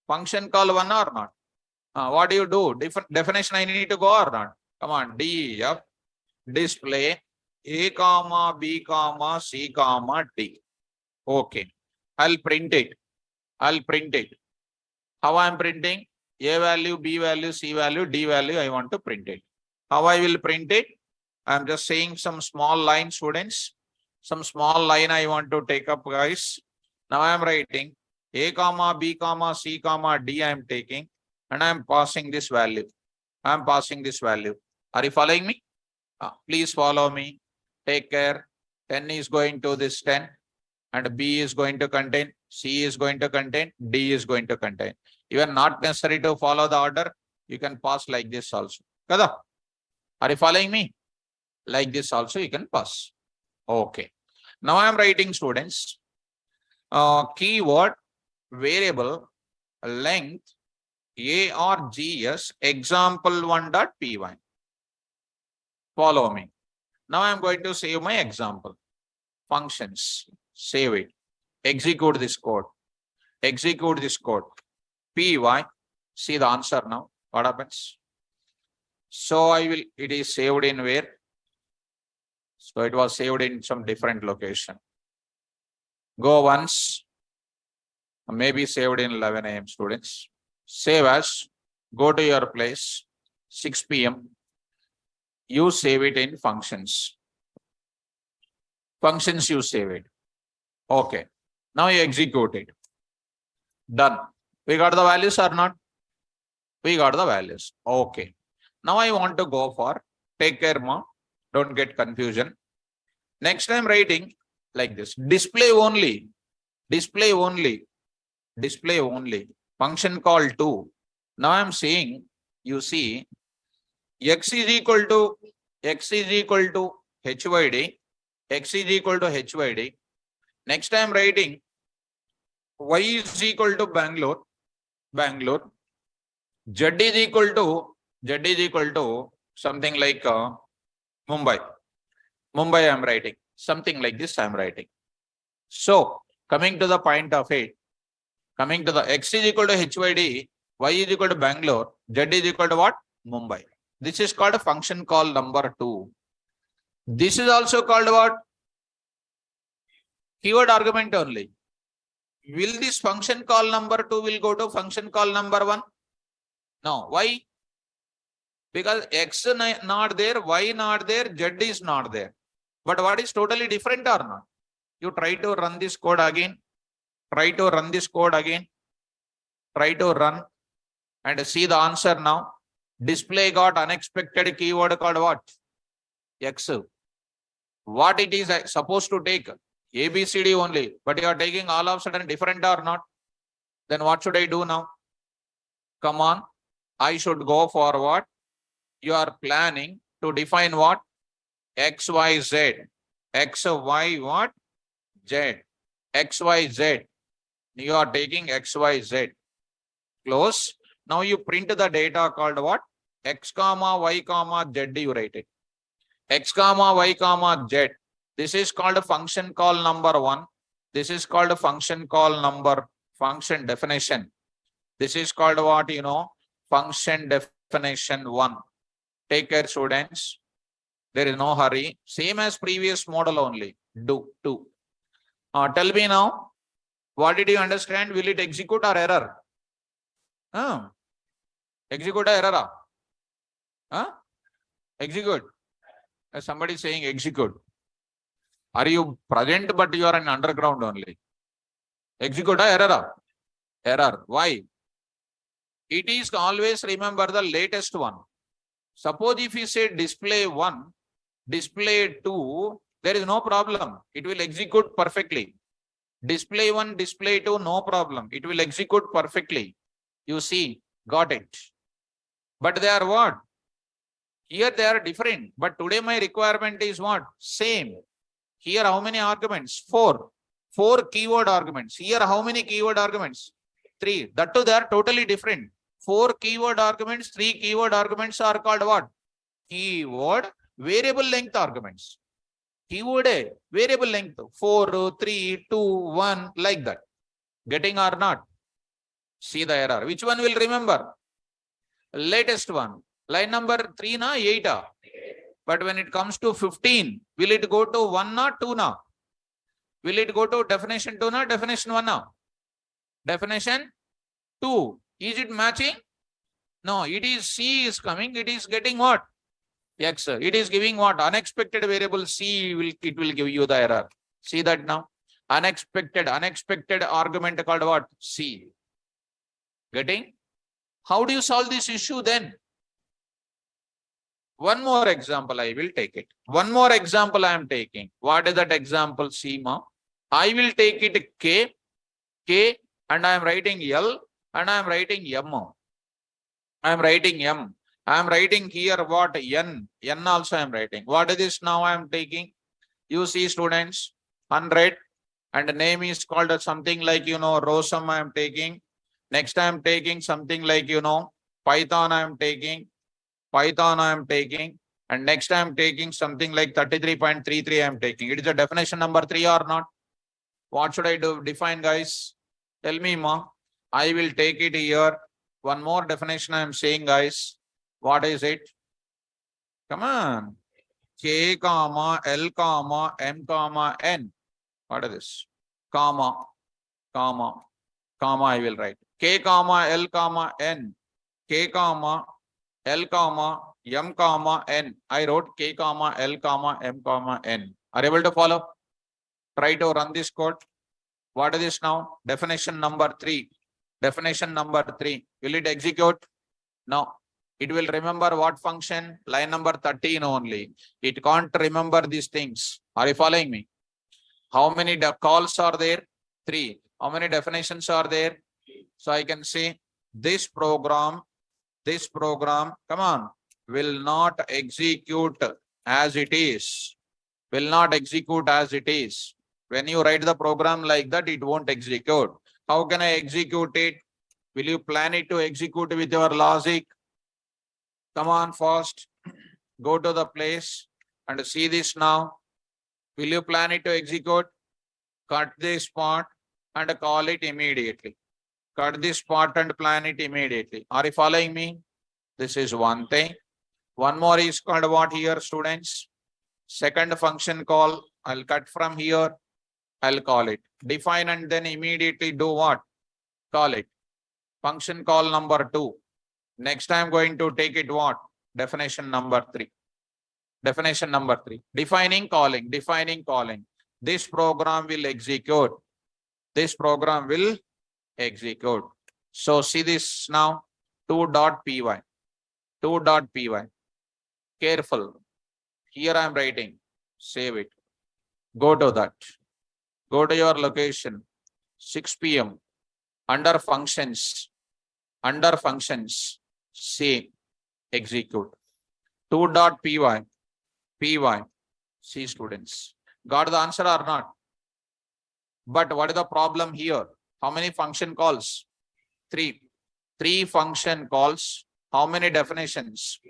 one or not? What do you do? Definition I need to go or not? Come on. DEF display A comma B comma C comma D. Okay. I'll print it. How I am printing? A value, B value, C value, D value. I want to print it. How I will print it? I am just saying some small line, students. Some small line I want to take up, guys. Now I am writing A comma B comma C comma D. I am taking and I am passing this value. Are you following me? Please follow me. Take care. 10 is going to this 10 and B is going to contain, C is going to contain, D is going to contain. Even not necessary to follow the order. You can pass like this also. Kada? Are you following me? Like this also you can pass. Okay. Now I am writing, students, keyword variable length args example1.py. Follow me. Now I am going to save my example. Functions. Save it. Execute this code. Py. See the answer now. What happens? So it is saved in where? So it was saved in some different location. Go once. Maybe saved in 11 AM, students. Save as. Go to your place. 6 PM. You save it in functions. You save it. Okay. Now you execute it. Done. We got the values or not? We got the values. Okay. Now I want to go for, take care, ma. Don't get confusion. Next time writing like this. Display only. Display only. Display only. Function call 2. Now I am saying, you see, x is equal to HYD. X is equal to HYD. Next I am writing y is equal to Bangalore. Z is equal to something like Mumbai. I am writing. Something like this I am writing. So, coming to the point of it, coming to the x is equal to HYD, y is equal to Bangalore, z is equal to what? Mumbai. This is called a function call number 2. This is also called what? Keyword argument only. Will this function call number 2 will go to function call number 1? No. Why? Because x not there, y not there, z is not there. But what is totally different or not? You try to run this code again. Try to run and see the answer now. Display got unexpected keyword called what? X. What it is supposed to take? ABCD only, but you are taking all of a sudden different or not? Then what should I do now? Come on, I should go for what? You are planning to define what? X, Y, Z. X, Y, what? Z. X, Y, Z. You are taking X, Y, Z. Close. Now you print the data called what? X comma Y comma Z, you write it. X comma Y comma Z. This is called a function call number 1. This is called a function definition. This is called what? Function definition 1. Take care, students. There is no hurry. Same as previous model only. Do. Tell me now. What did you understand? Will it execute or error? Execute or error? Execute. Somebody is saying execute. Are you present but you are in underground only? Execute or error? Error. Why? It is always remember the latest one. Suppose if you say display 1, display 2, there is no problem. It will execute perfectly. Display 1, display 2, no problem. It will execute perfectly. You see, got it. But they are what? Here they are different. But today my requirement is what? Same. Here how many arguments? 4. 4 keyword arguments. Here how many keyword arguments? 3. That too they are totally different. 4 keyword arguments, 3 keyword arguments are called what? Keyword variable length arguments. Keyword variable length 4, 3, 2, 1 like that. Getting or not? See the error. Which one will remember? Latest one. Line number 3 na 8. But when it comes to 15, will it go to 1 na 2 na? Will it go to definition 2 na definition 1 na? Definition 2. Is it matching? No, it is C is coming. It is getting what? X. It is giving what? Unexpected variable C it will give you the error. See that now? Unexpected argument called what? C. Getting? How do you solve this issue then? One more example, I will take it. One more example I am taking. What is that example, Seema? I will take it K, and I am writing L, and I am writing M. I am writing M. I am writing here what? N. N also I am writing. What is this now I am taking? You see, students, 100, and the name is called something like, Rosam I am taking. Next I am taking something like, Python I am taking. And next I am taking something like 33.33 I am taking. It is a definition number 3 or not? What should I do? Define, guys. Tell me, ma. I will take it here. One more definition I am saying, guys. What is it? Come on. K comma L comma M comma N. What is this? Comma I will write. K comma L comma N. K comma L comma M comma N. I wrote K comma L comma M comma N. Are you able to follow? Try to run this code. What is this now? Definition number 3. Definition number 3. Will it execute? No. It will remember what function? Line number 13 only. It can't remember these things. Are you following me? How many calls are there? 3. How many definitions are there? So I can say this program, come on, will not execute as it is. Will not execute as it is. When you write the program like that, it won't execute. How can I execute it? Will you plan it to execute with your logic? Come on, fast. Go to the place and see this now. Will you plan it to execute? Cut this part and call it immediately. Cut this part and plan it immediately. Are you following me? This is one thing. One more is called what here, students? Second function call. I'll cut from here. I'll call it. Define and then immediately do what? Call it. Function call number 2. Next I'm going to take it what? Definition number 3. Definition number 3. Defining calling. Defining calling. This program will execute. This program will execute. So see this now. 2.py. 2.py. Careful. Here I am writing. Save it. Go to that. Go to your location. 6 p.m. Under functions. Under functions. Say execute. 2.py. Py. See students. Got the answer or not? But what is the problem here? How many function calls? 3. 3 function calls. How many definitions?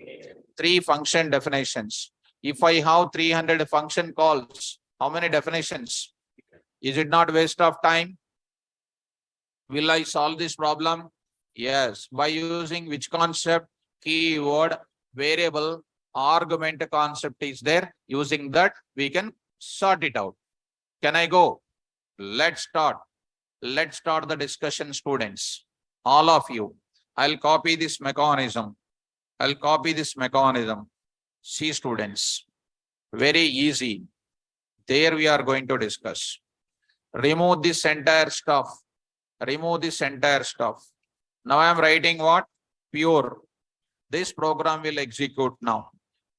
3 function definitions. If I have 300 function calls, how many definitions? Is it not waste of time? Will I solve this problem? Yes. By using which concept? Keyword, variable, argument concept is there. Using that, we can sort it out. Can I go? Let's start. Let's start the discussion, students. All of you. I'll copy this mechanism. I'll copy this mechanism. See, students. Very easy. There we are going to discuss. Remove this entire stuff. Remove this entire stuff. Now I am writing what? Pure. This program will execute now.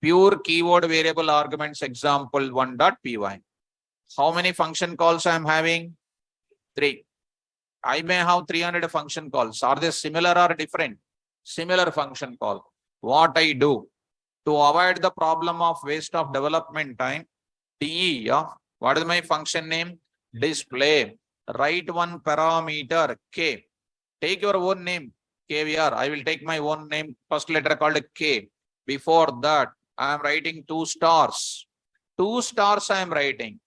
Pure keyword variable arguments example 1.py. How many function calls I am having? 3. I may have 300 function calls. Are they similar or different? Similar function call. What I do to avoid the problem of waste of development time, DE, what is my function name? Display. Write one parameter K. Take your own name, KVR. I will take my own name, first letter called K. Before that, I am writing 2 stars. 2 stars I am writing.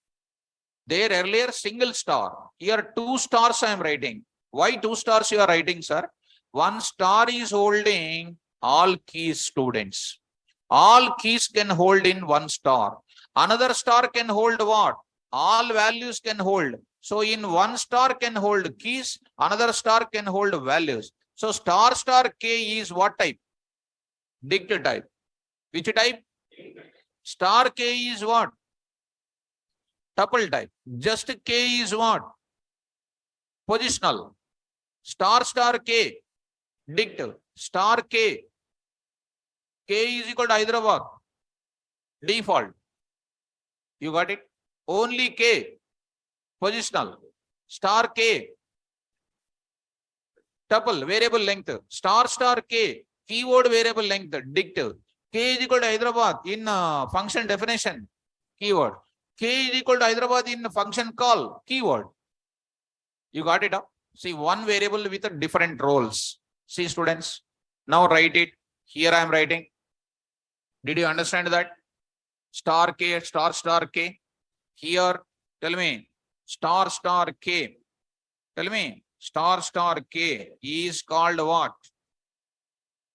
There earlier single star. Here 2 stars I am writing. Why 2 stars you are writing, sir? 1 star is holding all keys, students. All keys can hold in 1 star. Another star can hold what? All values can hold. So in 1 star can hold keys, another star can hold values. So star K is what type? Dict type. Which type? Star K is what? Tuple type. Just K is what? Positional. Star K. Dict. Star K. K is equal to Hyderabad. Default. You got it? Only K. Positional. Star K. Tuple. Variable length. Star K. Keyword variable length. Dict. K is equal to Hyderabad in function definition. Keyword. K is equal to Hyderabad in function call. Keyword. You got it up? See, one variable with different roles. See, students. Now write it. Here I am writing. Did you understand that? Star K, star K. Here, tell me, star K. Tell me, star K is called what?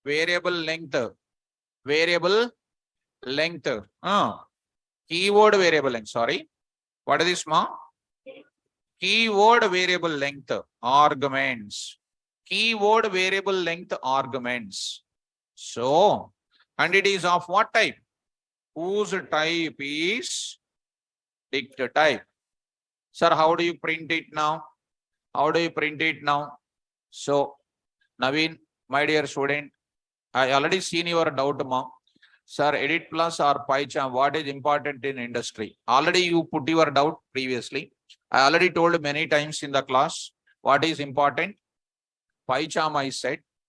Variable length. Variable length. Keyword variable length. Sorry. What is this, ma? Keyword variable length. Arguments. Keyword variable length arguments. So, and it is of what type? Whose type is dict type. Sir, how do you print it now? How do you print it now? So, Naveen, my dear student, I already seen your doubt, ma'am. Sir, Edit Plus or PyCharm, what is important in industry? Already you put your doubt previously. I already told many times in the class what is important. PyCharm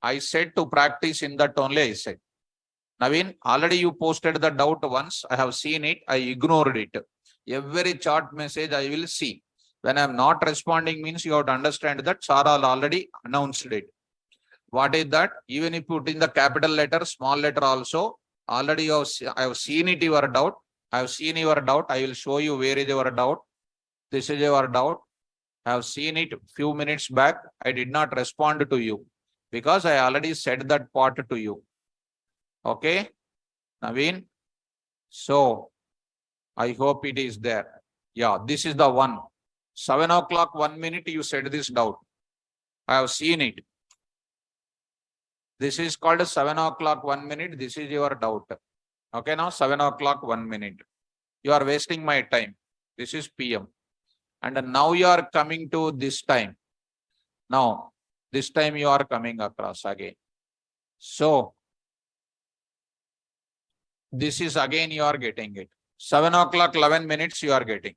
I said to practice in that only I said. Naveen, already you posted the doubt once. I have seen it. I ignored it. Every chat message I will see. When I am not responding means you have to understand that Sara already announced it. What is that? Even if you put in the capital letter, small letter also, already I have seen it, your doubt. I have seen your doubt. I will show you where is your doubt. This is your doubt. I have seen it few minutes back. I did not respond to you because I already said that part to you. Okay, Naveen. So I hope it is there. Yeah, this is the one. 7 o'clock, 1 minute, you said this doubt. I have seen it. This is called 7 o'clock, 1 minute. This is your doubt. Okay, now 7 o'clock, 1 minute. You are wasting my time. This is PM. And now you are coming to this time. Now, this time you are coming across again. So, this is again you are getting it. 7 o'clock, 11 minutes you are getting.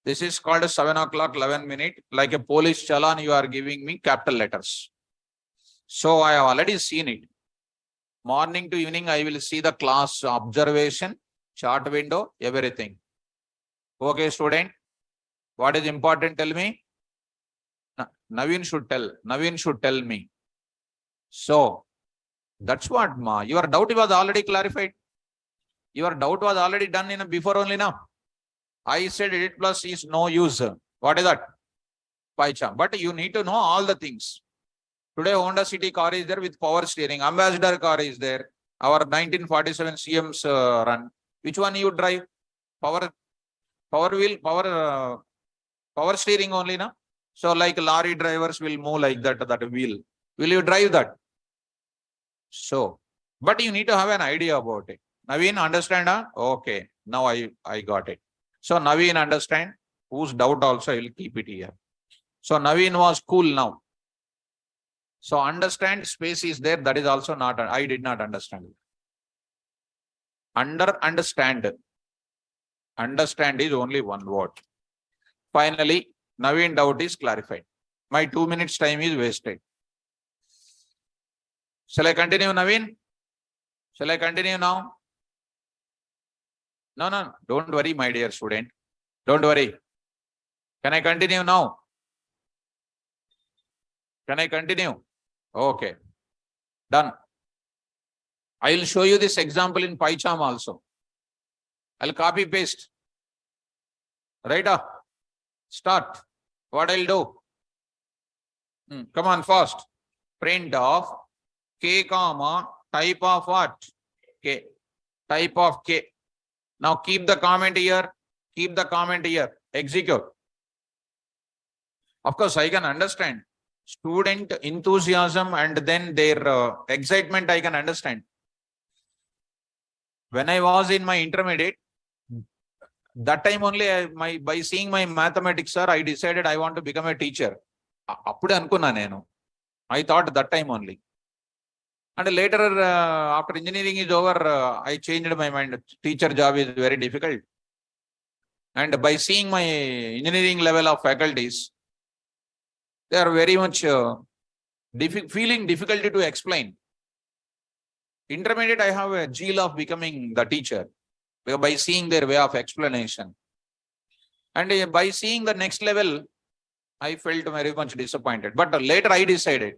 This is called 7 o'clock, 11 minute. Like a police challan, you are giving me capital letters. So I have already seen it. Morning to evening, I will see the class observation, chart window, everything. Okay, student. What is important? Tell me. Naveen should tell. Naveen should tell me. So that's what ma. Your doubt was already clarified. Your doubt was already done in before only now. I said edit plus is no use. What is that? PyCharm. But you need to know all the things. Today Honda City car is there with power steering. Ambassador car is there. Our 1947 CM's run. Which one you drive? Power wheel, power steering only na. So like lorry drivers will move like that wheel. Will you drive that? So, but you need to have an idea about it. Naveen, understand? Huh? Okay, now I got it. So Naveen understand, whose doubt also I will keep it here. So Naveen was cool now. So understand space is there. That is also not, I did not understand. Understand. Understand is only one word. Finally, Naveen doubt is clarified. My 2 minutes time is wasted. Shall I continue, Naveen? Shall I continue now? No. Don't worry, my dear student. Don't worry. Can I continue now? Can I continue? Okay. Done. I will show you this example in PyCharm also. I'll copy paste. Right up. Start. What I'll do? Come on, fast. Print of K comma type of what? K. Type of K. Now keep the comment here. Keep the comment here. Execute. Of course, I can understand student enthusiasm and then their excitement. I can understand. When I was in my intermediate, that time only by seeing my mathematics, sir, I decided I want to become a teacher. I thought that time only. And later, after engineering is over, I changed my mind. Teacher job is very difficult. And by seeing my engineering level of faculties, they are very much feeling difficulty to explain. Intermediate, I have a zeal of becoming the teacher by seeing their way of explanation. And by seeing the next level, I felt very much disappointed. But later I decided,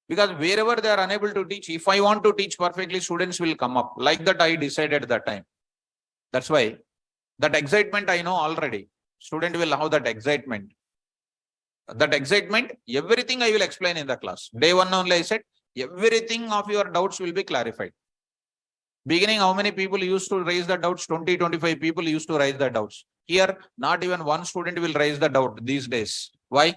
because wherever they are unable to teach, if I want to teach perfectly, students will come up. Like that, I decided at that time. That's why that excitement I know already. Student will have that excitement. That excitement, everything I will explain in the class. Day one only I said, everything of your doubts will be clarified. Beginning, how many people used to raise the doubts? 20, 25 people used to raise the doubts. Here, not even one student will raise the doubt these days. Why?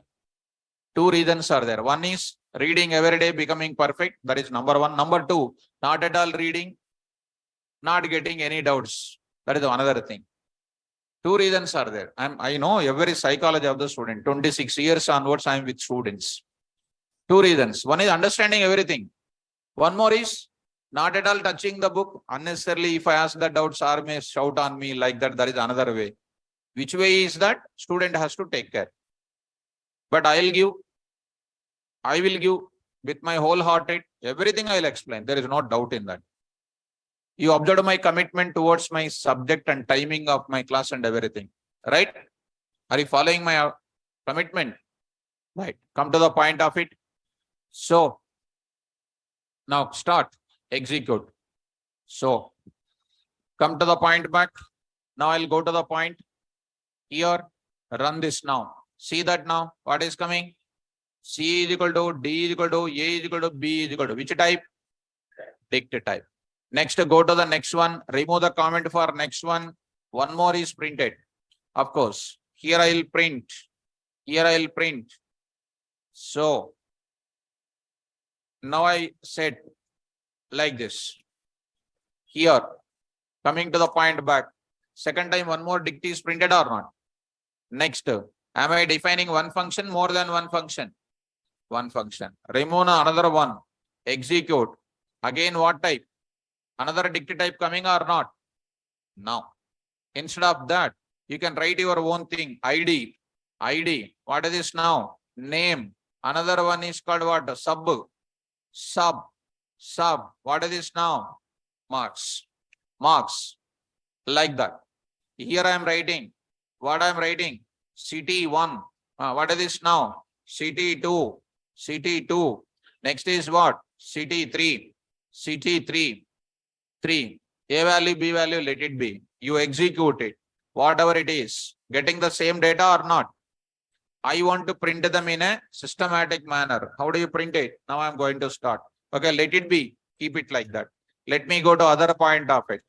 Two reasons are there. One is reading every day, becoming perfect. That is number one. Number two, not at all reading, not getting any doubts. That is another thing. Two reasons are there. I know every psychology of the student. 26 years onwards, I am with students. Two reasons. One is understanding everything. One more is not at all touching the book. Unnecessarily, if I ask the doubts, or may shout on me like that. That is another way. Which way is that? Student has to take care. But I will give with my whole hearted, everything I will explain. There is no doubt in that. You observed my commitment towards my subject and timing of my class and everything, right? Are you following my commitment? Right. Come to the point of it. So now start, execute. So come to the point back. Now I'll go to the point here. Run this now. See that now. What is coming? C is equal to D is equal to A is equal to B is equal to which type? Dict type. Next, go to the next one. Remove the comment for next one. One more is printed. Of course, here I will print. Here I will print. So now I said like this. Here, coming to the point back. Second time, one more dict is printed or not? Next, am I defining one function more than one function? One function. Remove another one. Execute. Again, what type? Another dict type coming or not? Now, instead of that, you can write your own thing. ID. What is this now? Name. Another one is called what? Sub. What is this now? Marks. Like that. Here I am writing. What I am writing? CT1. What is this now? CT2. Next is what? CT3. 3. A value, B value, let it be. You execute it. Whatever it is. Getting the same data or not? I want to print them in a systematic manner. How do you print it? Now I am going to start. Okay, let it be. Keep it like that. Let me go to other point of it.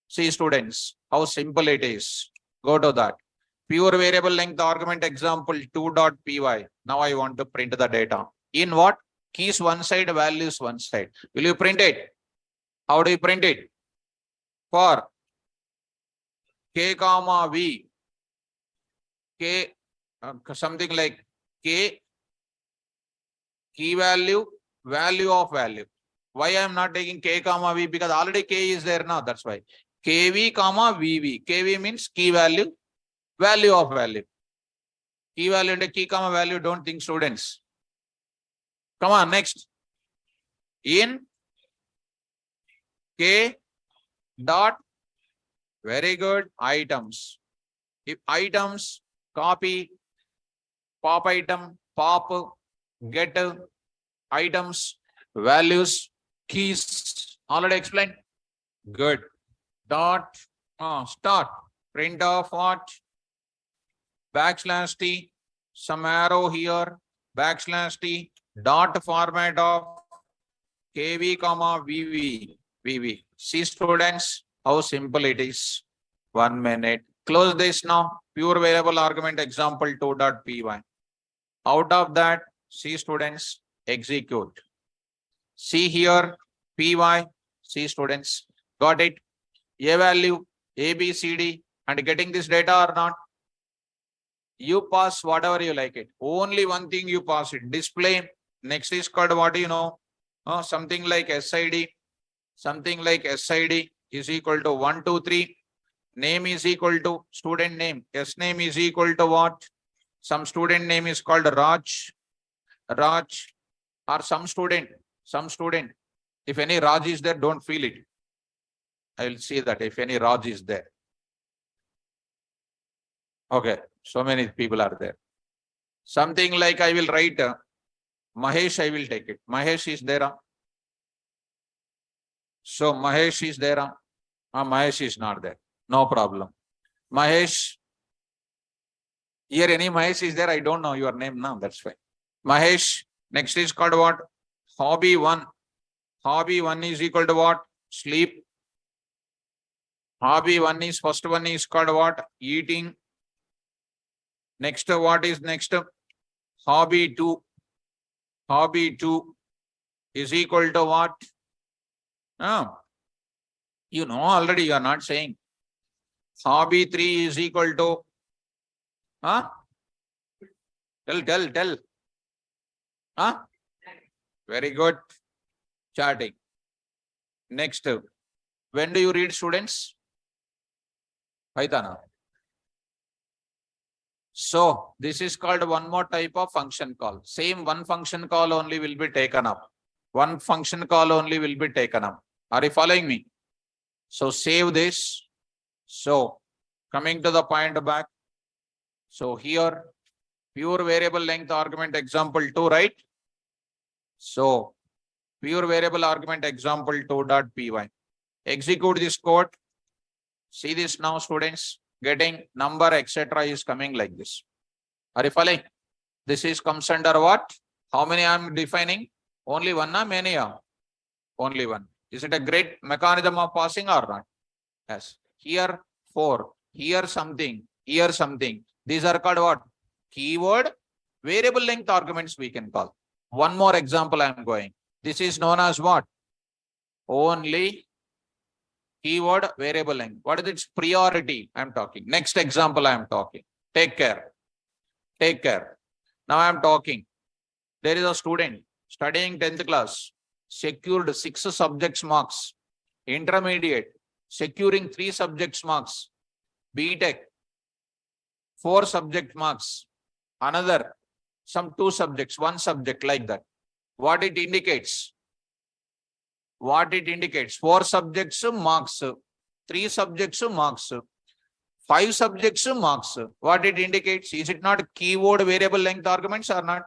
See students, how simple it is. Go to that. Pure variable length argument example 2.py. Now I want to print the data. In what? Keys one side, values one side. Will you print it? How do you print it? For K comma V. K something like K key value of value. Why I am not taking K comma V? Because already K is there now. That's why. KV comma VV. KV means key value of value. Key value and key comma value. Don't think students. Come on, next. In K dot, very good, items. If items, copy, pop item, pop, get items, values, keys. Already explained. Good. Dot, start. Print of what? \T, some arrow here, \T, dot format of KV comma VV. See students, how simple it is. 1 minute. Close this now. Pure variable argument example 2.py. Out of that, see students, execute. See here, py. See students, got it. A value, A, B, C, D, and getting this data or not? You pass whatever you like it. Only one thing you pass it. Display. Next is called what you know? Something like SID. Something like SID is equal to 1, 2, 3. Name is equal to student name. S name is equal to what? Some student name is called Raj. Or some student. If any Raj is there, don't feel it. I will see that if any Raj is there. Okay, so many people are there. Something like I will write Mahesh, I will take it. Mahesh is there. So Mahesh is there. Mahesh is not there. No problem. Mahesh. Here any Mahesh is there? I don't know your name now. That's why. Mahesh. Next is called what? Hobby 1. Hobby 1 is equal to what? Sleep. Hobby 1 is, first one is called what? Eating. Next, what is next? Hobby 2. Hobby 2 is equal to what? You know already, you are not saying. Hobby 3 is equal to, Tell. Very good. Charting. Next, when do you read students? Python. So this is called one more type of function call. Same one function call only will be taken up. One function call only will be taken up. Are you following me? So save this. So coming to the point back. So here pure variable length argument example 2, right? So pure variable argument example 2.py. Execute this code. See this now, students. Getting number, etc. is coming like this. Are you following? This is comes under what? How many I am defining? Only one or many are? Only one. Is it a great mechanism of passing or not? Yes. Here 4, here something, here something. These are called what? Keyword variable length arguments we can call. One more example I am going. This is known as what? Only keyword variable length. What is its priority? I am talking. Next example I am talking. Take care. Take care. Now I am talking. There is a student studying 10th class, secured 6 subjects marks. Intermediate, securing 3 subjects marks. BTech, 4 subject marks. Another, some 2 subjects, 1 subject, like that. What it indicates? What it indicates? 4 subjects marks, 3 subjects marks, 5 subjects marks. What it indicates? Is it not keyword variable length arguments or not?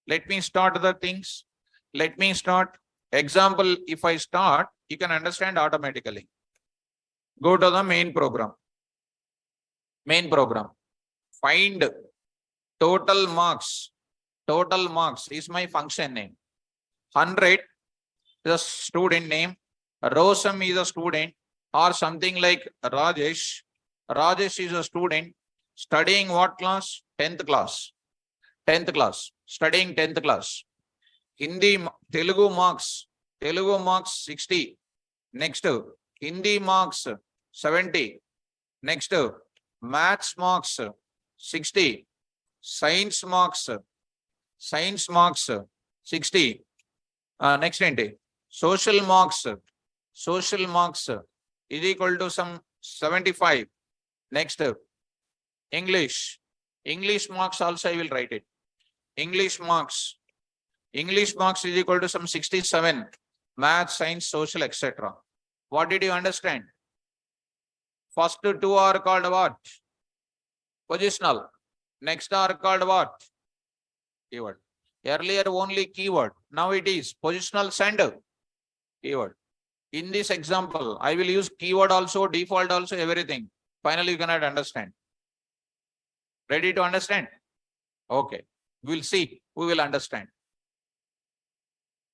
Let me start the things. Let me start. Example, if I start, you can understand automatically. Go to the main program. Main program. Find total marks. Total marks is my function name. 100 is a student name. Rosam is a student, or something like Rajesh. Rajesh is a student studying what class? 10th class. 10th class. Studying 10th class. Hindi, Telugu marks. Telugu marks 60. Next, Hindi marks 70. Next, maths marks 60. Science marks 60. Next, social marks is equal to some 75. Next, English marks also I will write it. English marks is equal to some 67. Math, science, social, etc. What did you understand? First 2 are called what? Positional. Next are called what? Keyword. Earlier only keyword. Now it is positional sender. Keyword. In this example, I will use keyword also, default also, everything. Finally, you cannot understand. Ready to understand? Okay. We'll see who will understand.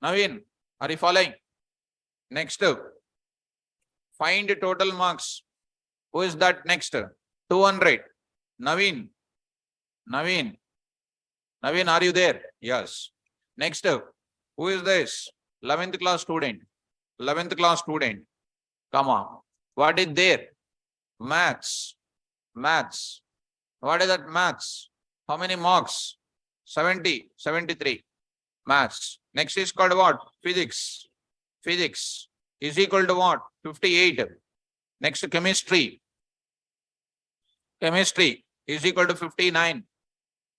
Naveen, are you following? Next, find total marks. Who is that next? 200. Naveen, are you there? Yes. Next, who is this? 11th class student. 11th class student. Come on. What is there? Maths. What is that maths? How many marks? 70, 73. Maths. Next is called what? Physics. Physics is equal to what? 58. Next, chemistry. Chemistry is equal to 59.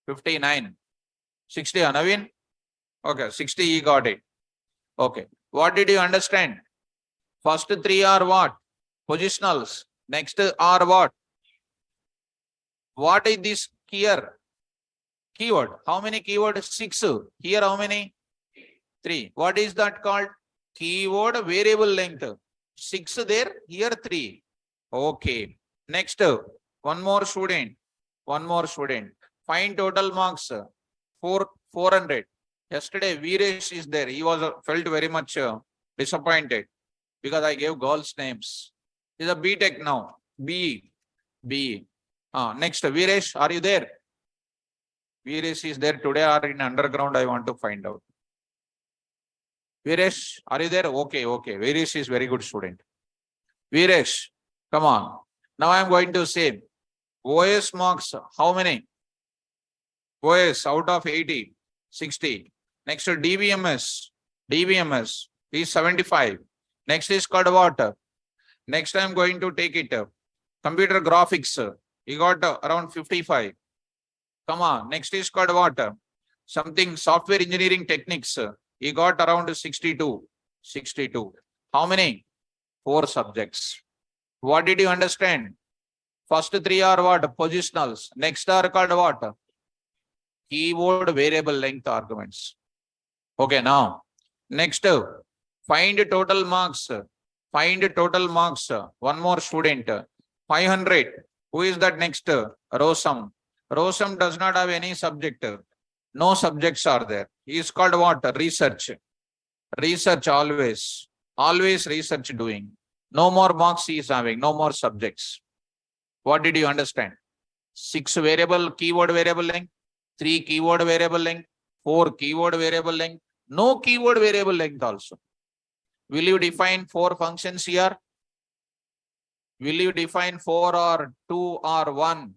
59. 60, Naveen? Okay, 60, he got it. Okay. What did you understand? First 3 are what? Positionals. Next are what? What is this here? Keyword. How many keywords? 6. Here how many? 3. What is that called? Keyword variable length. 6 there, here 3. Okay. Next, one more student. Find total marks. 400. Yesterday, Veeresh is there. He was felt very much disappointed because I gave girls' names. He's a BTech now. B. Next, Veeresh, are you there? Veeresh is there today or in underground? I want to find out. Veeresh, are you there? Okay. Veeresh is very good student. Veeresh, come on. Now I am going to say OS marks. How many? OS out of 80, 60. Next to DBMS is 75. Next is called what? Next I am going to take it. Computer graphics. You got around 55. Come on. Next is called what? Something software engineering techniques. He got around 62. 62. How many? 4 subjects. What did you understand? First 3 are what? Positionals. Next are called what? Keyword variable length arguments. Okay, now. Next, find total marks. Find total marks. One more student. 500. Who is that next? Rosam. Rosam does not have any subject. No subjects are there. He is called what? Research. Research always. Always research doing. No more marks he is having. No more subjects. What did you understand? 6 variable keyword variable length. 3 keyword variable length. 4 keyword variable length. No keyword variable length also. Will you define 4 functions here? Will you define 4 or 2 or 1?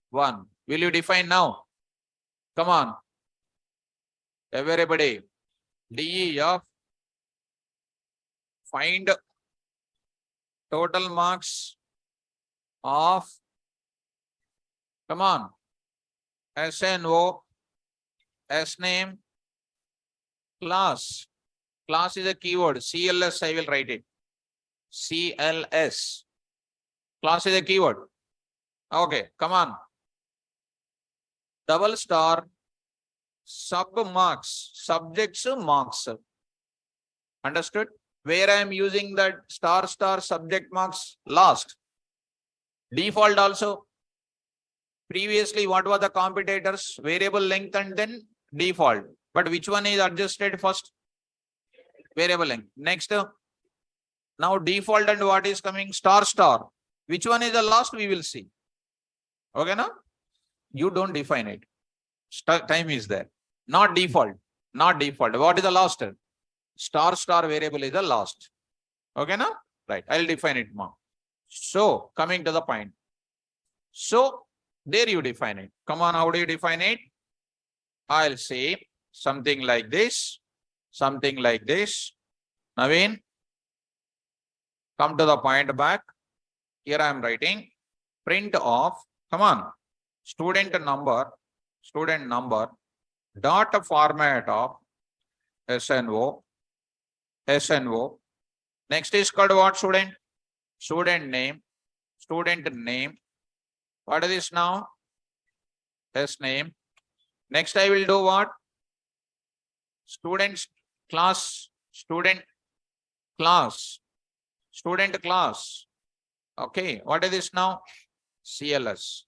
1. Will you define now? Come on. Everybody. DEF. Find total marks of, come on, SNO, SName, class. Class is a keyword. CLS, I will write it. CLS. Class is a keyword. Okay, come on. Double star, sub marks, subjects marks. Understood? Where I am using that star subject marks last. Default also. Previously, what were the competitors? Variable length and then default. But which one is adjusted first? Variable length. Next, now default and what is coming? Star. Which one is the last? We will see. Okay, now? You don't define it. Time is there. Not default. Not default. What is the last? Star variable is the last. Okay, now? Right. I'll define it more. So, coming to the point. So, there you define it. Come on, how do you define it? I'll say something like this. Something like this. Naveen, come to the point back. Here I am writing print of, come on, student number dot format of SNO. Next is called what, student? Student name. What is this now? SName. Next I will do what? Student class. Okay, what is this now? CLS.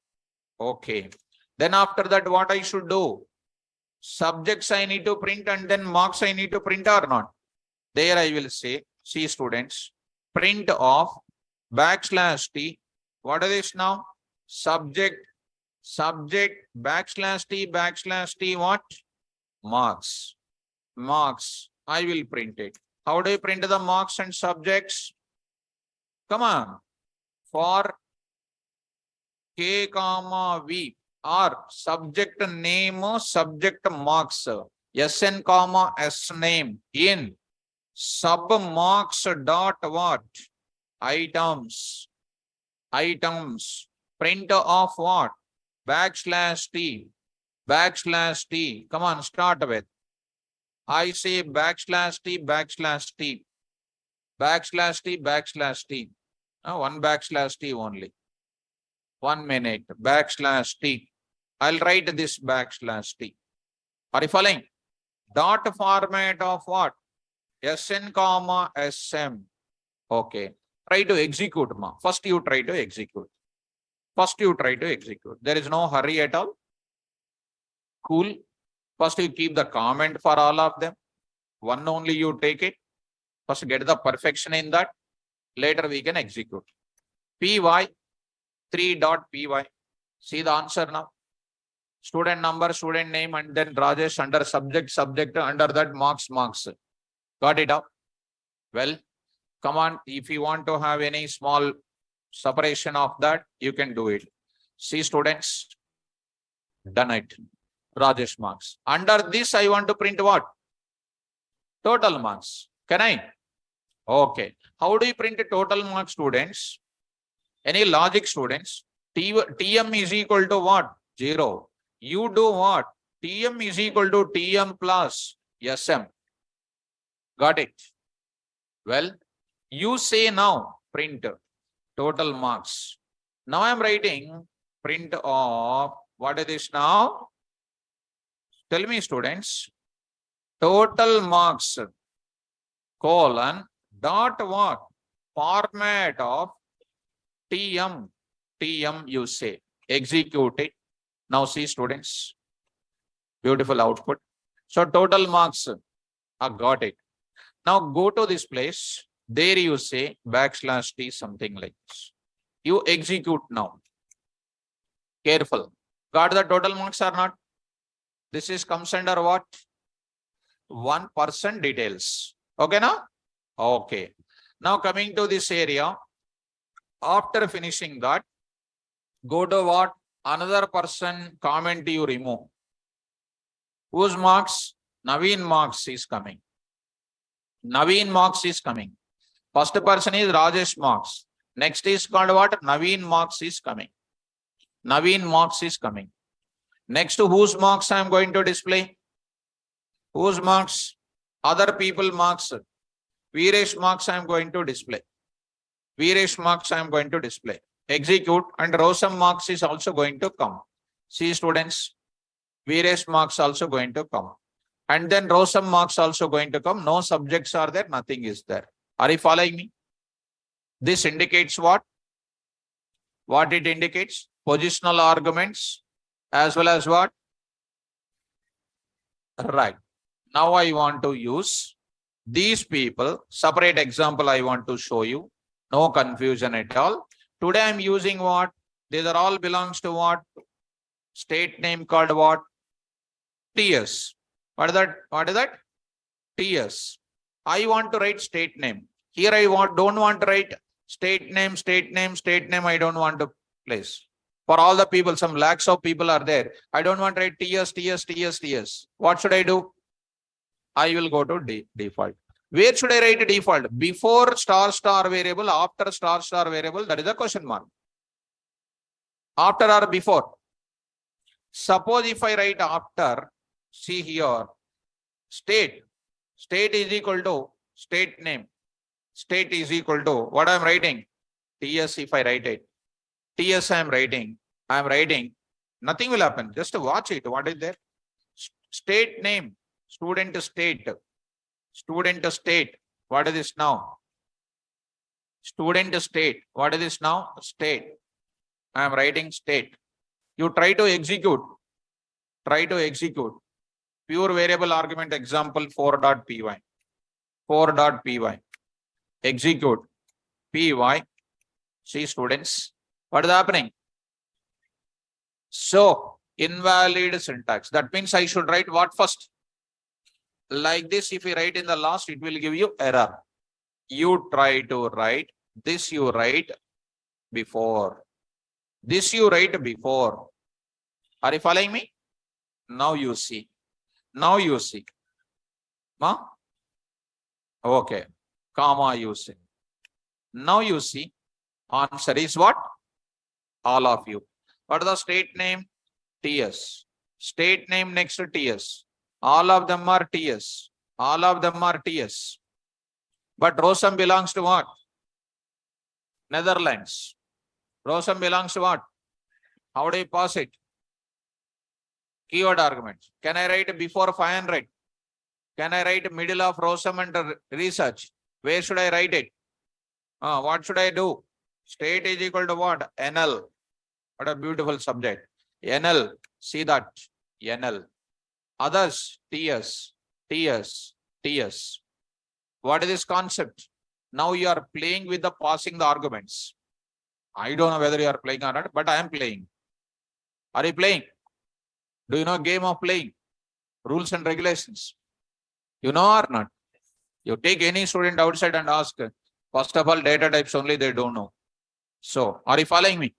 Okay. Then after that, what I should do? Subjects I need to print and then marks I need to print or not? There I will say, see students, print of \t. What is this now? Subject \t what? Marks. I will print it. How do you print the marks and subjects? Come on. For K, V or subject name, subject marks, SN, S name in sub marks dot what? Items. Print of what? \t. Come on, start with. I say \t. One \t only. 1 minute. \t. I'll write this \t. Are you following? Dot format of what? SN, SM. Okay. Try to execute. First you try to execute. There is no hurry at all. Cool. First you keep the comment for all of them. One only you take it. First get the perfection in that. Later we can execute. Py 3.py. See the answer now. Student number, student name, and then Rajesh under subject, under that marks. Got it up? Well, come on. If you want to have any small separation of that, you can do it. See students, done it. Rajesh marks. Under this, I want to print what? Total marks. Can I? Okay. How do you print total marks, students? Any logic, students? TM is equal to what? 0. You do what? TM is equal to TM plus SM. Got it? Well, you say now print total marks. Now I am writing print of what is this now? Tell me, students. Total marks colon dot what? Format of TM. TM you say. Execute it. Now see, students. Beautiful output. So total marks. I got it. Now go to this place. There you say backslash T something like this. You execute now. Careful. Got the total marks or not? This is comes under what? 1% details. Okay now? Okay. Now coming to this area. After finishing that, go to what? Another person comment you remove. Whose marks? Naveen marks is coming. Naveen marks is coming. First person is Rajesh marks. Next is called what? Naveen marks is coming. Naveen marks is coming. Next to whose marks I am going to display? Whose marks? Other people marks. Viresh marks I am going to display. Viresh marks I am going to display. Execute and Rosam marks is also going to come. See, students, Viresh marks also going to come. And then Rosam marks also going to come. No subjects are there, nothing is there. Are you following me? This indicates what? What it indicates? Positional arguments as well as what? Right. Now I want to use these people. Separate example I want to show you. No confusion at all. Today I am using what? These are all belongs to what? State name called what? TS. What is that? What is that? TS. I want to write state name. Here I don't want to write state name, state name, state name. I don't want to place. For all the people, some lakhs of people are there. I don't want to write TS, TS, TS, TS. What should I do? I will go to default. Where should I write default? Before star star variable, after star star variable, that is a question mark. After or before? Suppose if I write after, see here, state. State is equal to state name. State is equal to what I am writing? TS if I write it. TS I am writing. I am writing. Nothing will happen. Just watch it. What is there? State name. Student state. Student state. What is this now? Student state. What is this now? State. I am writing state. You try to execute. Try to execute. Pure variable argument example 4.py. 4.py. Execute. Py. See, students. What is happening? So, invalid syntax. That means I should write what first? Like this, if you write in the last, it will give you error. You try to write, this you write before. This you write before. Are you following me? Now you see. Now you see. Huh? Okay. Comma you see. Now you see. Answer is what? All of you. What is the state name? TS. State name next to TS. All of them are TS. All of them are TS. But Rosam belongs to what? Netherlands. Rosam belongs to what? How do you pass it? Keyword arguments. Can I write before 500? Can I write middle of Rosam and research? Where should I write it? What should I do? State is equal to what? NL. What a beautiful subject. NL. See that. NL. Others. TS. TS. TS. What is this concept? Now you are playing with the passing the arguments. I don't know whether you are playing or not, but I am playing. Are you playing? Do you know game of playing? Rules and regulations. You know or not? You take any student outside and ask. First of all, data types only they don't know. So, are you following me?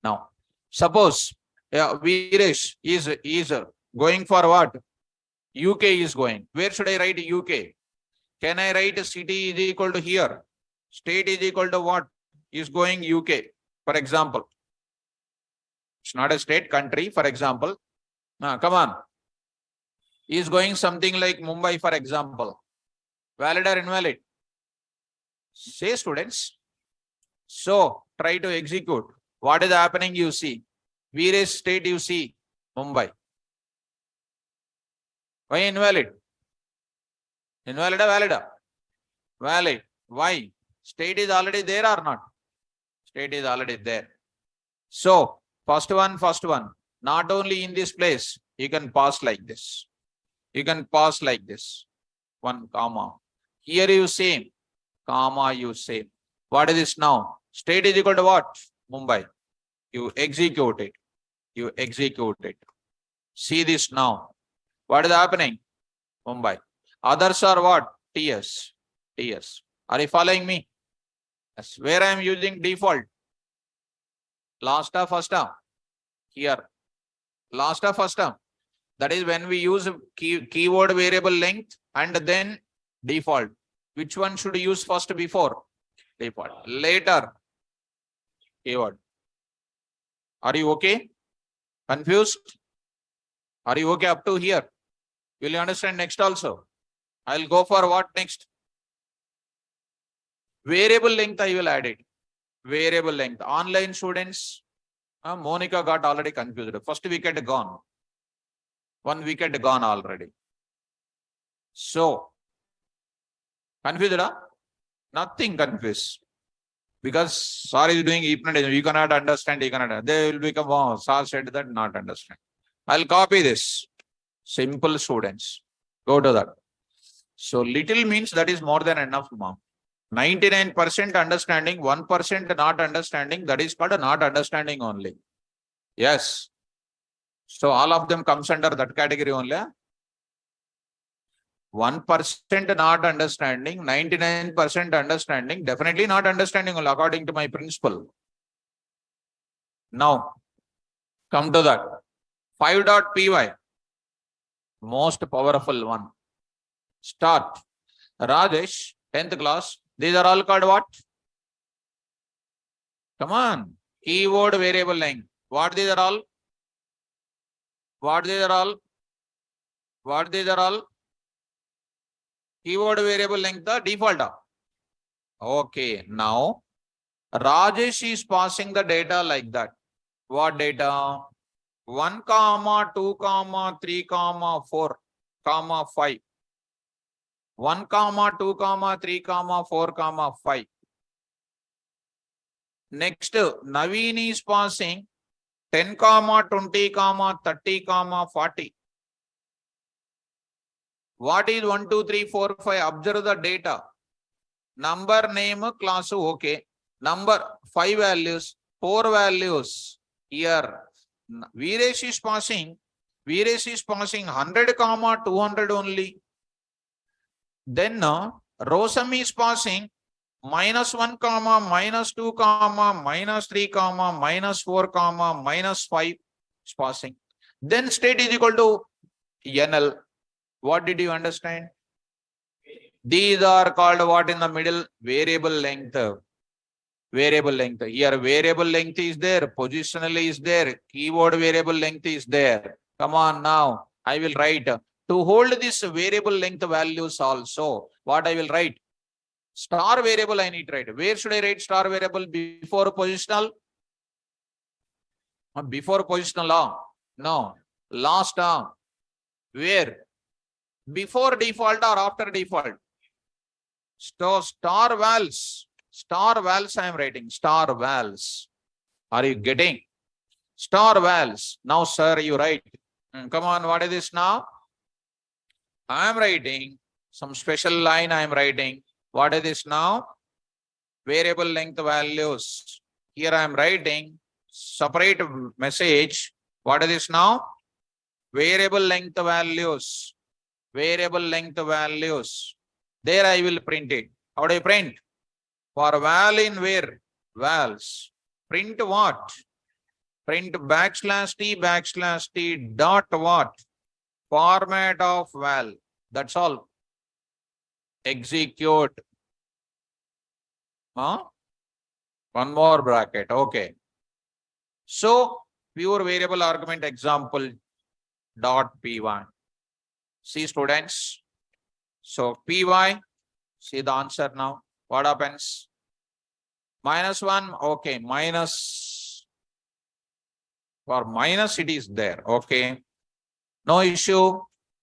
Now, suppose Viresh is going for what? UK is going. Where should I write UK? Can I write city is equal to here? State is equal to what? Is going UK, for example. It's not a state, country, for example. Come on. Is going something like Mumbai, for example. Valid or invalid? Say, students. So try to execute. What is happening? You see. Various state you see. Mumbai. Why invalid? Invalid or valid? Valid. Why? State is already there or not? State is already there. So first one. Not only in this place, you can pass like this. You can pass like this. 1 comma. Here you same. Comma you same. What is this now? State is equal to what? Mumbai. You execute it. You execute it. See this now. What is happening? Mumbai. Others are what? TS. TS. Are you following me? Yes. Where I am using default? Last term, first term. Here. Last term, first term. That is when we use keyword variable length and then default. Which one should use first before? Default. Later. Keyword. Are you okay? Confused? Are you okay up to here? Will you understand next also? I'll go for what next? Variable length I will add it. Variable length. Online students, Monica got already confused. First wicket gone. 1 wicket gone already. So, confused? Nothing confused. Because Sir is doing hypnotism. You cannot understand, you cannot. They will become, oh, Sir said that, not understand. I'll copy this. Simple students. Go to that. So, little means that is more than enough, mom. 99% understanding, 1% not understanding, that is called a not understanding only. Yes. So all of them comes under that category only. 1% not understanding, 99% understanding, definitely not understanding only according to my principle. Now, come to that. 5.py. Most powerful one. Start. Rajesh, 10th class. These are all called what? Come on. Keyword variable length. What these are all? What these are all? What these are all? Keyword variable length, the default. Okay. Now, Rajesh is passing the data like that. What data? 1, 2, 3, 4, 5. 1, 2, 3, 4, 5. Next, Naveen is passing 10, 20, 30, 40. What is 1, 2, 3, 4, 5? Observe the data. Number, name, class, okay. Number, 5 values, 4 values. Here, Viresh is passing 100, 200 only. Then Rosam is passing -1, -2, -3, -4, -5 is passing. Then state is equal to NL. What did you understand? These are called what in the middle? Variable length. Variable length. Here variable length is there, positionally is there, keyword variable length is there. Come on now, I will write. To hold this variable length values also, what I will write? Star variable I need to write. Where should I write star variable? Before positional? Before positional? No. Last? Where? Before default or after default? So star vals. Star vals I am writing. Star vals. Are you getting? Star vals. Now, sir, you write. Come on, what is this now? I am writing some special line I am writing. What is this now? Variable length values. Here I am writing separate message. What is this now? Variable length values. Variable length values. There I will print it. How do I print? For val in where? Vals. Print what? Print \t dot what? Format of val. That's all. Execute. One more bracket. Okay. So, pure variable argument example. dot py. See students. So py, see the answer now. What happens? -1, okay, minus, for minus it is there, okay. No issue.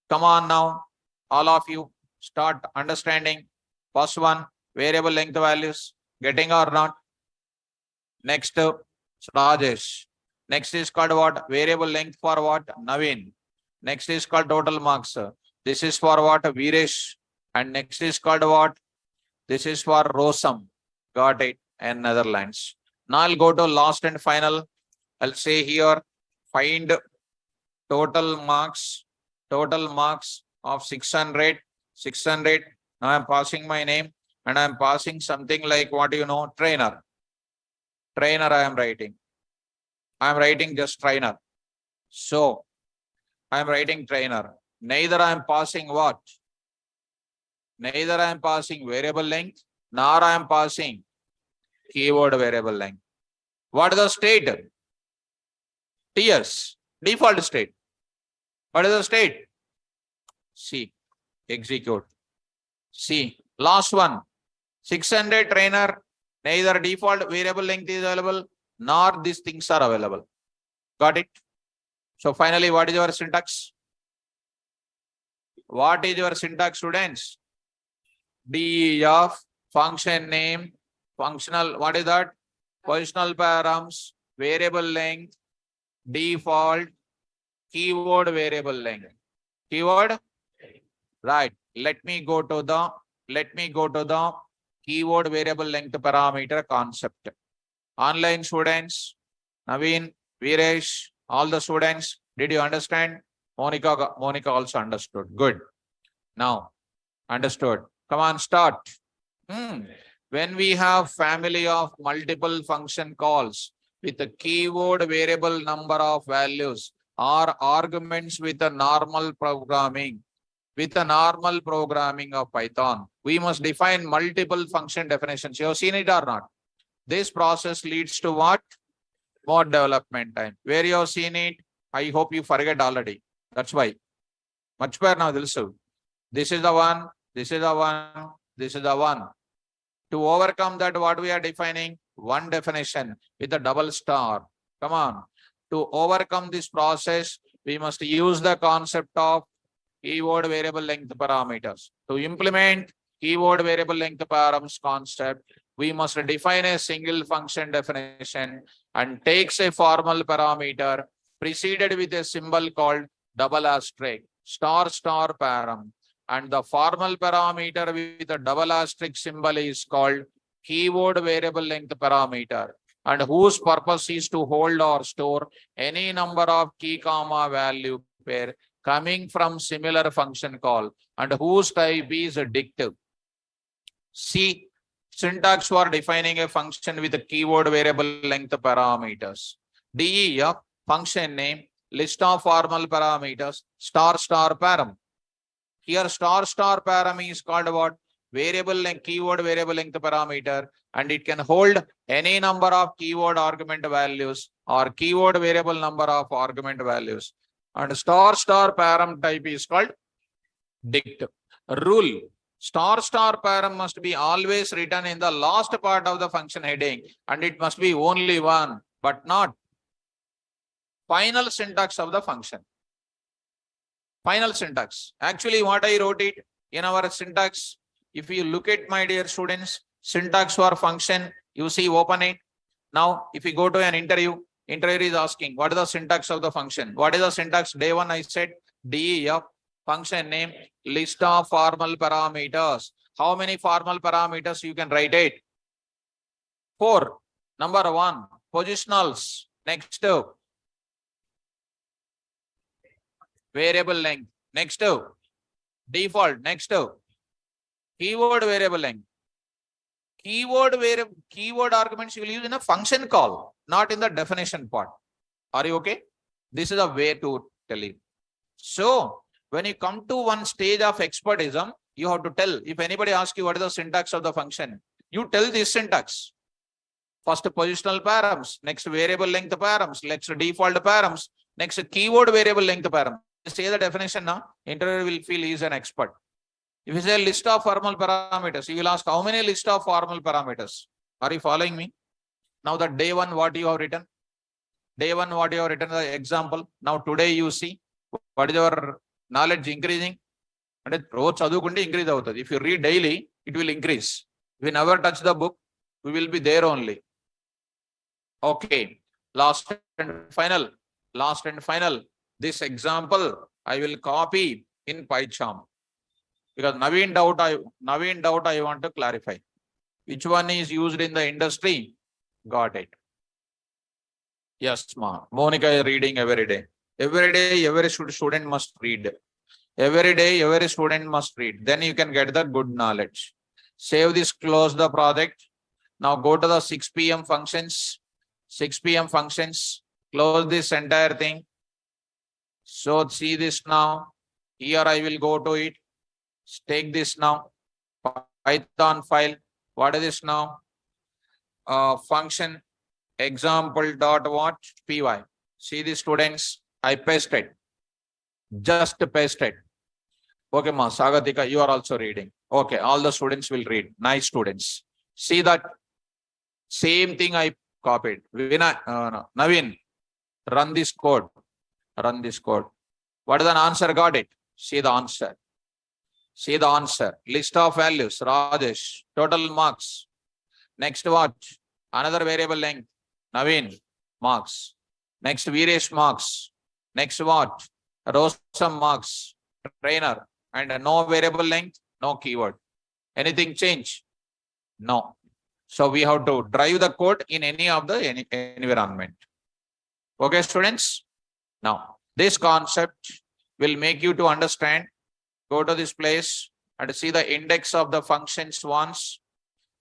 Come on now, all of you start understanding. First one, variable length values, getting or not? Next, Rajesh. Next is called what? Variable length for what? Naveen. Next is called total marks. This is for what? Viresh. And next is called what? This is for Rosam. Got it. And Netherlands. Now I'll go to last and final. I'll say here, find total marks of 600. Now I'm passing my name and I'm passing something like what you know, trainer. Trainer I am writing. I am writing just trainer. So I am writing trainer. Neither I am passing what? Neither I am passing variable length, nor I am passing keyword variable length. What is the state? TS, default state. What is the state? C, execute. C, last one, 600 trainer, neither default variable length is available, nor these things are available. Got it? So finally, what is your syntax? What is your syntax, students? DEF, function name, functional, what is that? Positional params, variable length, default, keyword variable length. Keyword? Right. Let me go to the keyword variable length parameter concept. Online students, Naveen, Viresh, all the students, did you understand? Monica also understood. Good. Now, understood. Come on, start. When we have family of multiple function calls with a keyword variable number of values or arguments with a normal programming of Python, we must define multiple function definitions. You have seen it or not? This process leads to what? More development time. Where you have seen it, I hope you forget already. That's why. Much better now, this is the one, this is the one, this is the one. To overcome that, what we are defining? One definition with a double star. Come on. To overcome this process, we must use the concept of keyword variable length parameters. To implement keyword variable length params concept, we must define a single function definition and takes a formal parameter preceded with a symbol called double asterisk, star param. And the formal parameter with a double asterisk symbol is called keyword variable length parameter, and whose purpose is to hold or store any number of key comma value pair coming from similar function call and whose type is dictive. C, syntax for defining a function with a keyword variable length parameters. DEF, function name, list of formal parameters, star param. Here star param is called what? Variable length, keyword variable length parameter, and it can hold any number of keyword argument values or keyword variable number of argument values. And star param type is called dict. Rule: star param must be always written in the last part of the function heading, and it must be only one, but not final syntax of the function. Final syntax. Actually, what I wrote it in our syntax, if you look at, my dear students, syntax for function, you see, open it. Now, if you go to an interview is asking, what is the syntax of the function? What is the syntax? Day one, I said DEF, function name, list of formal parameters. How many formal parameters you can write it? 4. Number 1, positionals. Next, variable length. Next, default. Next, keyword variable length. Keyword arguments you will use in a function call, not in the definition part. Are you okay? This is a way to tell you. So when you come to one stage of expertism, you have to tell. If anybody asks you what is the syntax of the function, you tell this syntax. First positional params, next variable length params, next default params, next keyword variable length params. say the definition now, interviewer will feel he is an expert. If you say list of formal parameters, you will ask how many list of formal parameters? Are you following me? Now the day one, what you have written? Day one, what you have written the example. Now today you see what is your knowledge increasing? And రోజు చదువుకుంటే increase అవుతుంది. If you read daily, it will increase. If we never touch the book, we will be there only. Okay. Last and final. This example I will copy in PyCharm. Because Naveen doubt I want to clarify. Which one is used in the industry? Got it. Yes, ma. Monica is reading every day. Every day, every student must read. Every day, every student must read. Then you can get the good knowledge. Save this, close the project. Now go to the 6 p.m. functions. 6 p.m. functions. Close this entire thing. So see this now. Here I will go to it. Take this now. Python file. What is this now? Function example dot what? Py. See the students. I pasted. Just pasted. Okay, ma. Sagatika, you are also reading. Okay, all the students will read. Nice students. See that same thing I copied. Naveen, run this code. Run this code. What is the answer? Got it. See the answer. See the answer. List of values. Rajesh. Total marks. Next what? Another variable length. Naveen. Marks. Next Viresh marks. Next what? Rosam marks. Trainer. And no variable length. No keyword. Anything change? No. So we have to drive the code in any of the environment. Okay, students? Now, this concept will make you to understand. Go to this place and see the index of the functions once.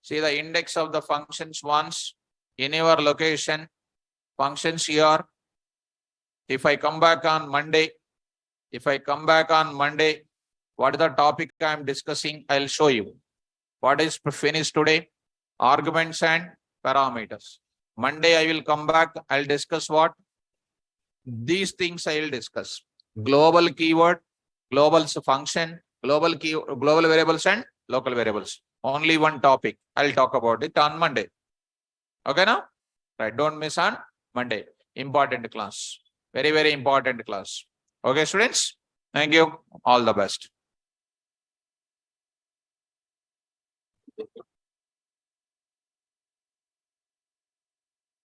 See the index of the functions once in your location. Functions here. If I come back on Monday, what is the topic I am discussing? I'll show you. What is finished today? Arguments and parameters. Monday I will come back. I'll discuss what? These things I will discuss. Global keyword, global function, global variables and local variables. Only one topic. I'll talk about it on Monday. Okay now? Right. Don't miss on Monday. Important class. Very, very important class. Okay, students? Thank you. All the best.